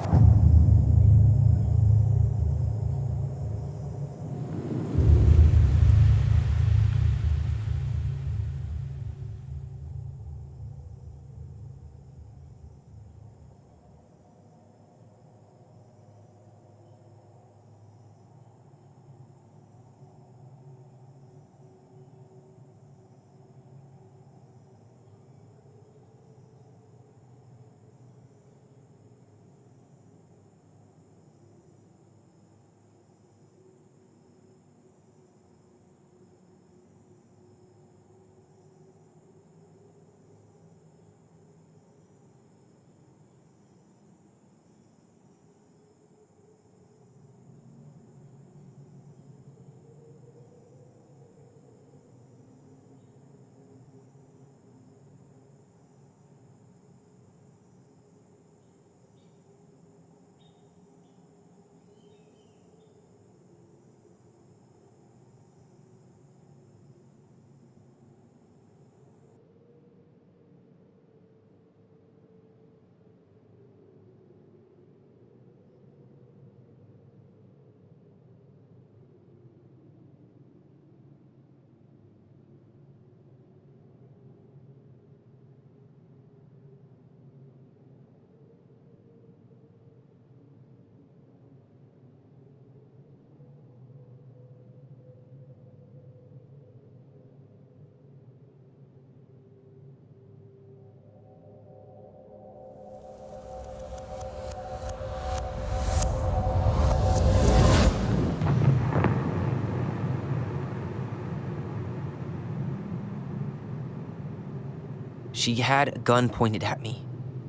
S1: She had a gun pointed at me.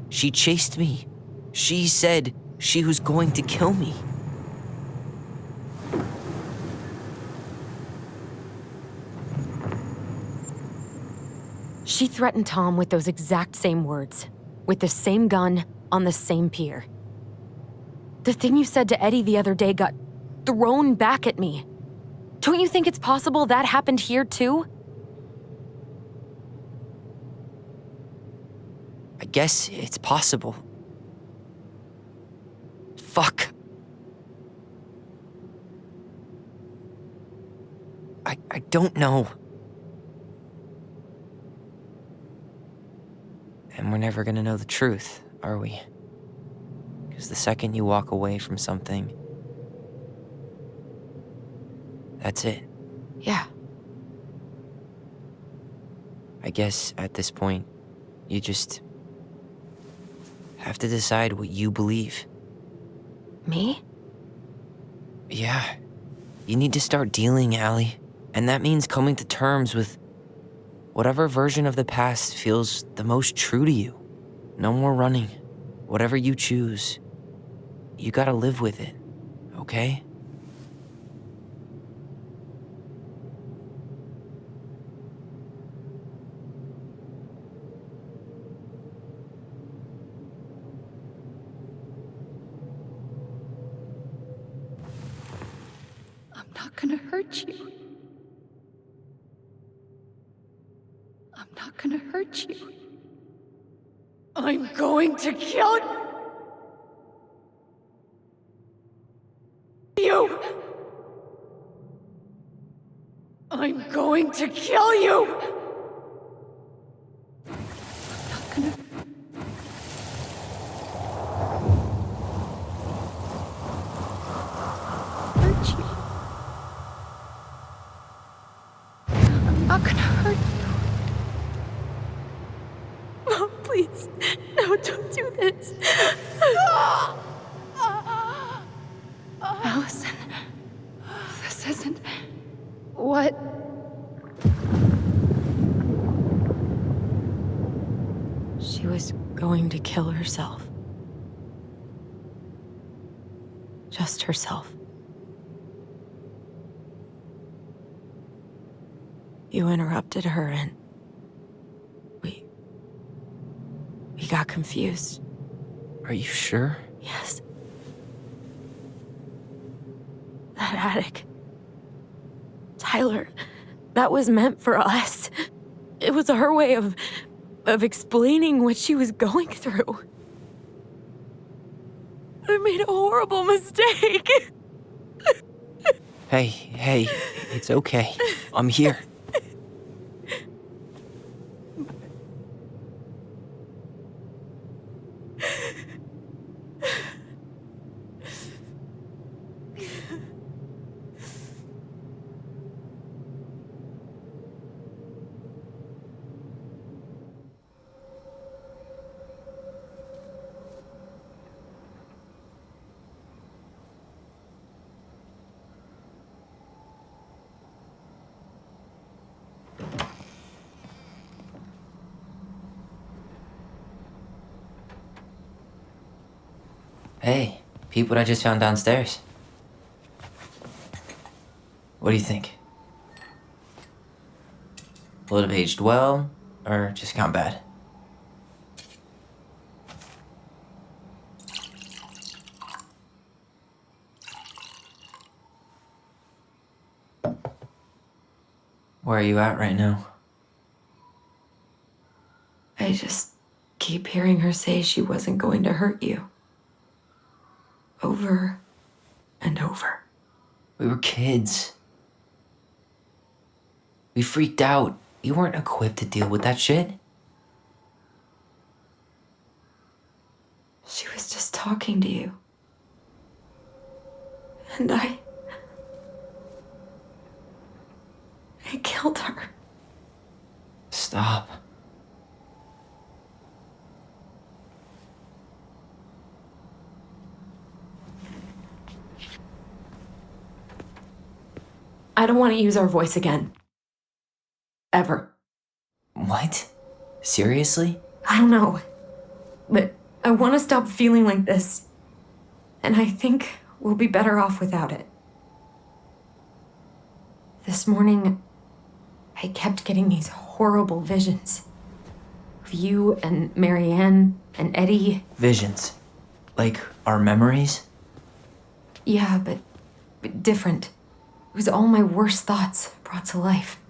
S1: She chased me. She said she was going to kill me.
S2: She threatened Tom with those exact same words, with the same gun on the same pier. The thing you said to Eddie the other day got thrown back at me. Don't you think it's possible that happened here too?
S1: I guess it's possible. Fuck. I don't know. And we're never gonna know the truth, are we? Because the second you walk away from something, that's it.
S2: Yeah.
S1: I guess at this point, you just have to decide what you believe.
S2: Me?
S1: Yeah. You need to start dealing, Allie. And that means coming to terms with whatever version of the past feels the most true to you. No more running. Whatever you choose, you gotta live with it, okay?
S3: I'm not gonna hurt you. I'm not gonna hurt you. I'm going to kill you! I'm going to kill you! I'm not gonna... hurt you. I'm not gonna hurt you.
S6: Mom, please. No, don't do this.
S3: Allison, this isn't what...
S2: She was going to kill herself. Just herself. You interrupted her and we got confused.
S1: Are you sure?
S2: Yes. That attic. Tyler, that was meant for us. It was her way of explaining what she was going through. I made a horrible mistake.
S1: Hey, it's okay. I'm here. Hey, peep what I just found downstairs. What do you think? Will it have aged well, or just gone bad? Where are you at right now?
S2: I just keep hearing her say she wasn't going to hurt you. Over and over.
S1: We were kids. We freaked out. You weren't equipped to deal with that shit.
S2: She was just talking to you. And I killed her.
S1: Stop.
S2: I don't want to use our voice again. Ever.
S1: What? Seriously?
S2: I don't know. But I want to stop feeling like this. And I think we'll be better off without it. This morning, I kept getting these horrible visions. Of you and Marianne and Eddie.
S1: Visions. Like our memories?
S2: Yeah, but different. It was all my worst thoughts brought to life.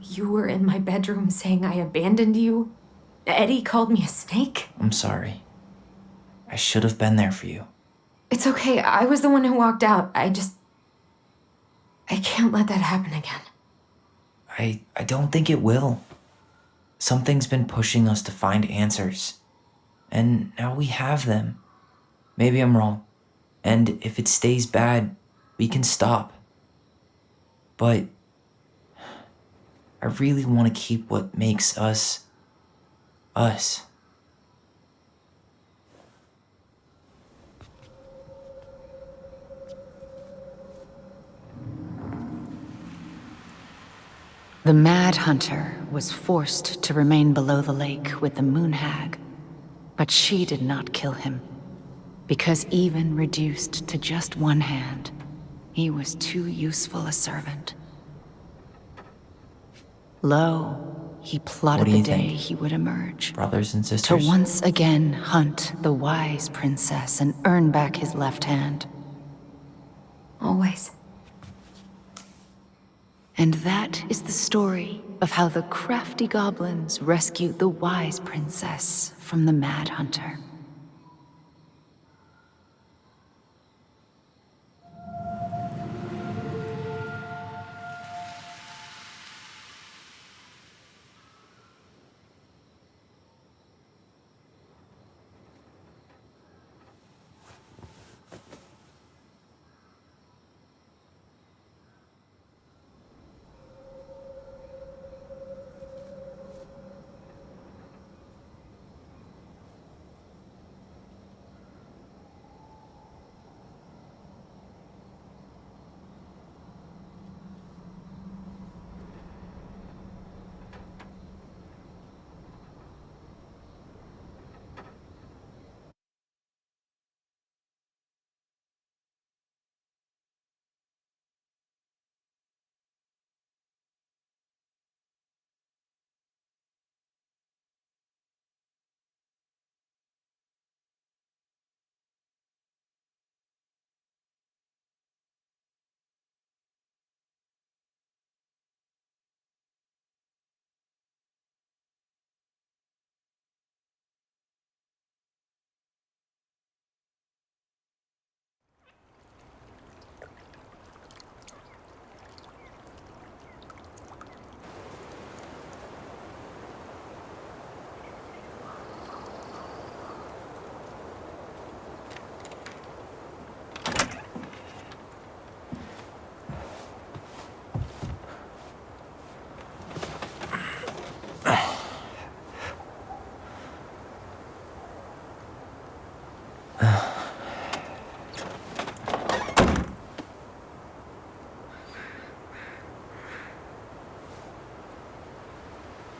S2: You were in my bedroom saying I abandoned you. Eddie called me a snake.
S1: I'm sorry. I should have been there for you.
S2: It's okay. I was the one who walked out. I can't let that happen again.
S1: I don't think it will. Something's been pushing us to find answers. And now we have them. Maybe I'm wrong. And if it stays bad, we can stop. But I really want to keep what makes us us.
S4: The Mad Hunter was forced to remain below the lake with the Moon Hag, but she did not kill him, because even reduced to just one hand, he was too useful a servant. Lo, he plotted the day he would emerge.
S1: Brothers and sisters?
S4: To once again hunt the wise princess and earn back his left hand.
S2: Always.
S4: And that is the story of how the crafty goblins rescued the wise princess from the Mad Hunter.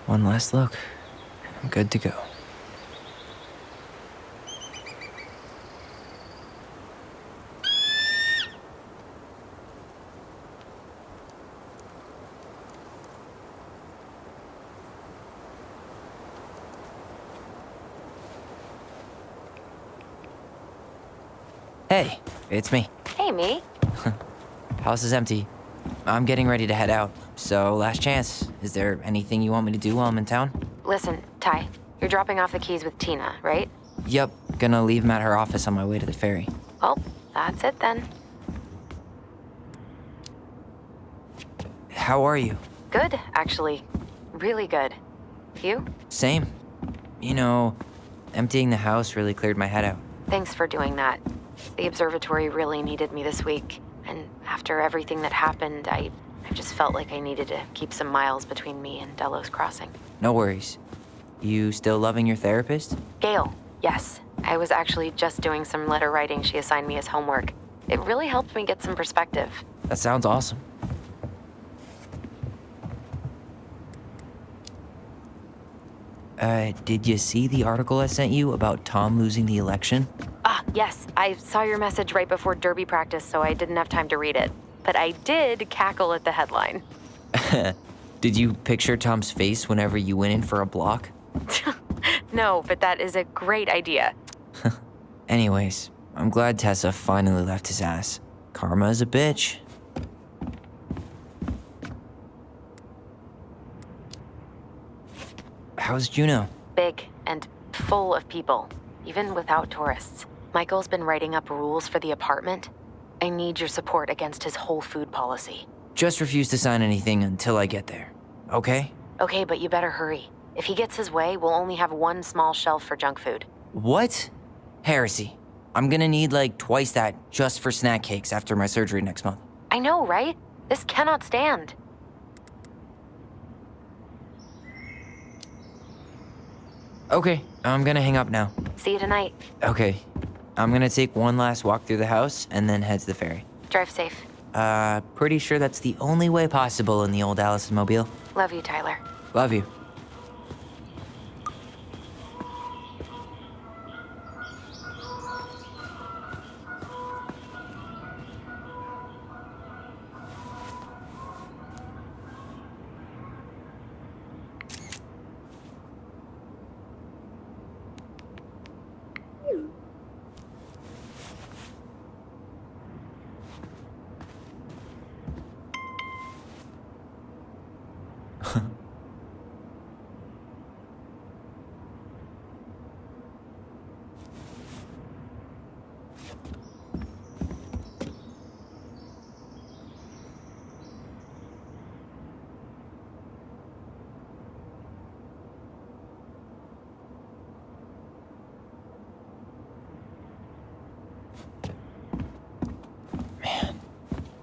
S1: One last look. I'm good to go. Hey, it's me.
S2: Hey, me.
S1: House is empty. I'm getting ready to head out, so last chance. Is there anything you want me to do while I'm in town?
S2: Listen, Ty, you're dropping off the keys with Tina, right?
S1: Yep, gonna leave them at her office on my way to the ferry.
S2: Well, that's it then.
S1: How are you?
S2: Good, actually. Really good. You?
S1: Same. You know, emptying the house really cleared my head out.
S2: Thanks for doing that. The observatory really needed me this week, and after everything that happened, I just felt like I needed to keep some miles between me and Delos Crossing.
S1: No worries. You still loving your therapist?
S2: Gail, yes. I was actually just doing some letter writing she assigned me as homework. It really helped me get some perspective.
S1: That sounds awesome. Did you see the article I sent you about Tom losing the election?
S2: Ah, yes. I saw your message right before derby practice, so I didn't have time to read it. But I did cackle at the headline.
S1: Did you picture Tom's face whenever you went in for a block?
S2: No, but that is a great idea.
S1: Anyways, I'm glad Tessa finally left his ass. Karma is a bitch. How's Juneau?
S2: Big and full of people, even without tourists. Michael's been writing up rules for the apartment. I need your support against his whole food policy.
S1: Just refuse to sign anything until I get there, okay?
S2: Okay, but you better hurry. If he gets his way, we'll only have one small shelf for junk food.
S1: What? Heresy. I'm gonna need like twice that just for snack cakes after my surgery next month.
S2: I know, right? This cannot stand.
S1: Okay, I'm gonna hang up now.
S2: See you tonight.
S1: Okay, I'm gonna take one last walk through the house and then head to the ferry.
S2: Drive safe.
S1: Pretty sure that's the only way possible in the old Allison mobile.
S2: Love you, Tyler.
S1: Love you.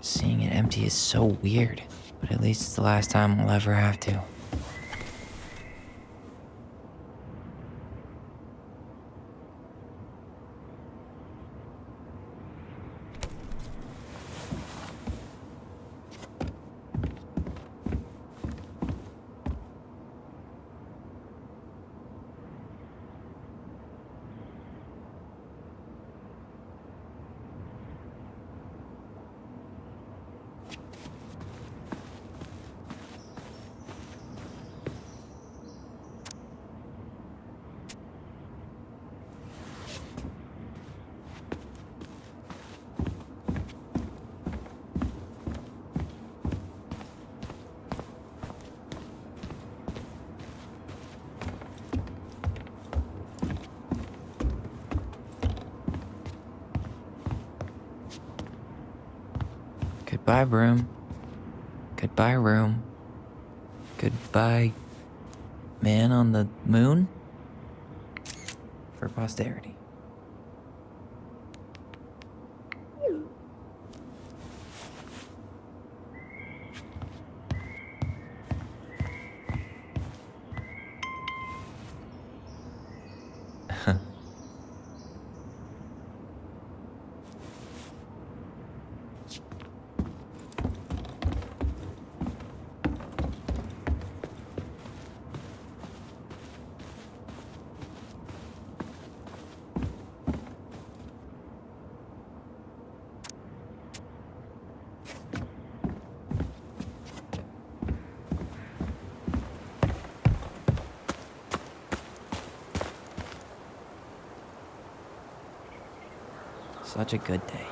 S1: Seeing it empty is so weird, but at least it's the last time I'll ever have to. Goodbye, room. Goodbye, room. Goodbye, man on the moon? For posterity. Such a good day.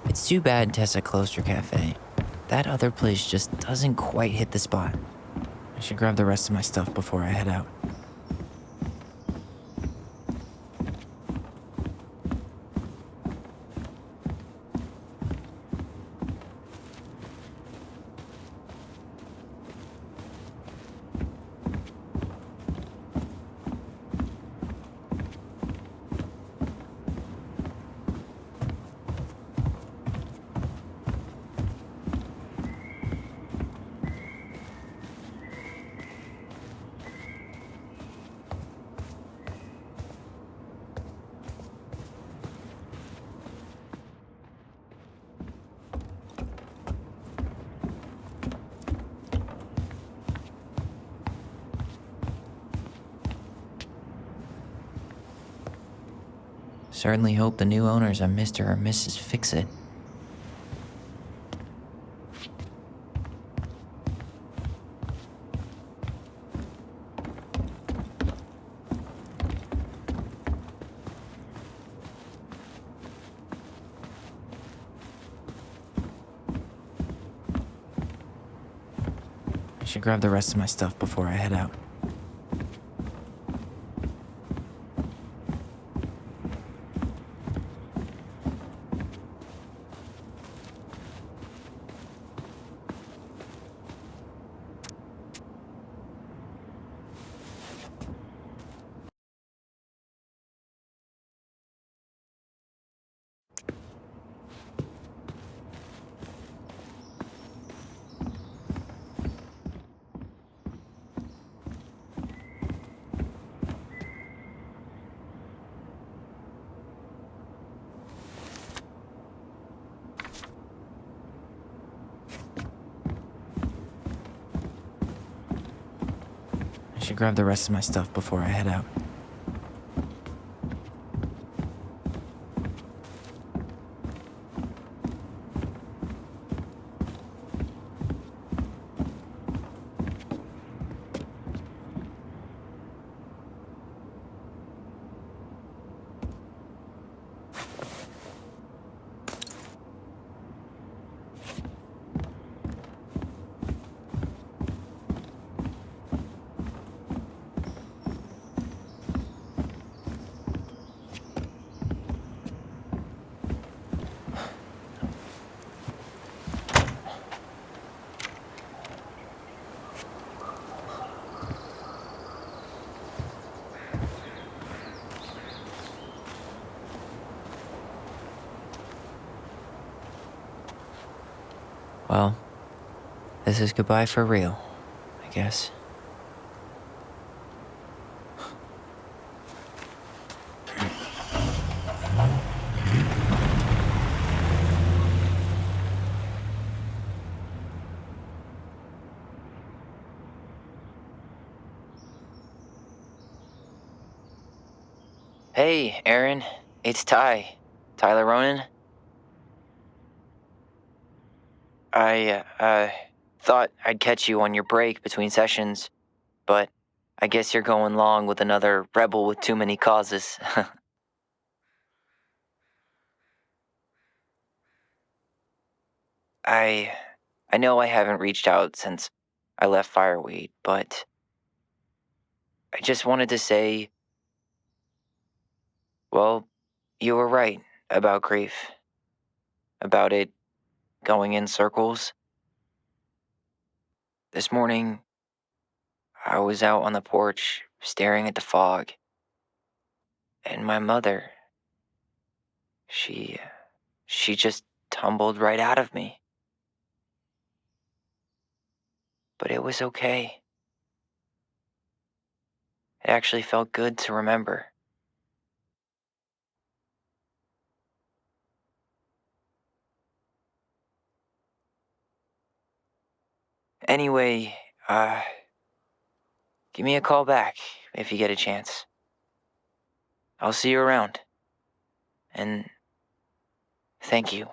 S1: It's too bad Tessa closed her cafe. That other place just doesn't quite hit the spot. I should grab the rest of my stuff before I head out. Certainly hope the new owners are Mr. or Mrs. Fix-It. I should grab the rest of my stuff before I head out. I should grab the rest of my stuff before I head out. Well, this is goodbye for real, I guess. Hey, Aaron. It's Ty. Tyler Ronan. I thought I'd catch you on your break between sessions, but I guess you're going long with another rebel with too many causes. I know I haven't reached out since I left Fireweed, but I just wanted to say, well, you were right about grief. About it going in circles. This morning, I was out on the porch staring at the fog, and my mother, she just tumbled right out of me. But it was okay. It actually felt good to remember. Anyway, give me a call back if you get a chance. I'll see you around. And thank you.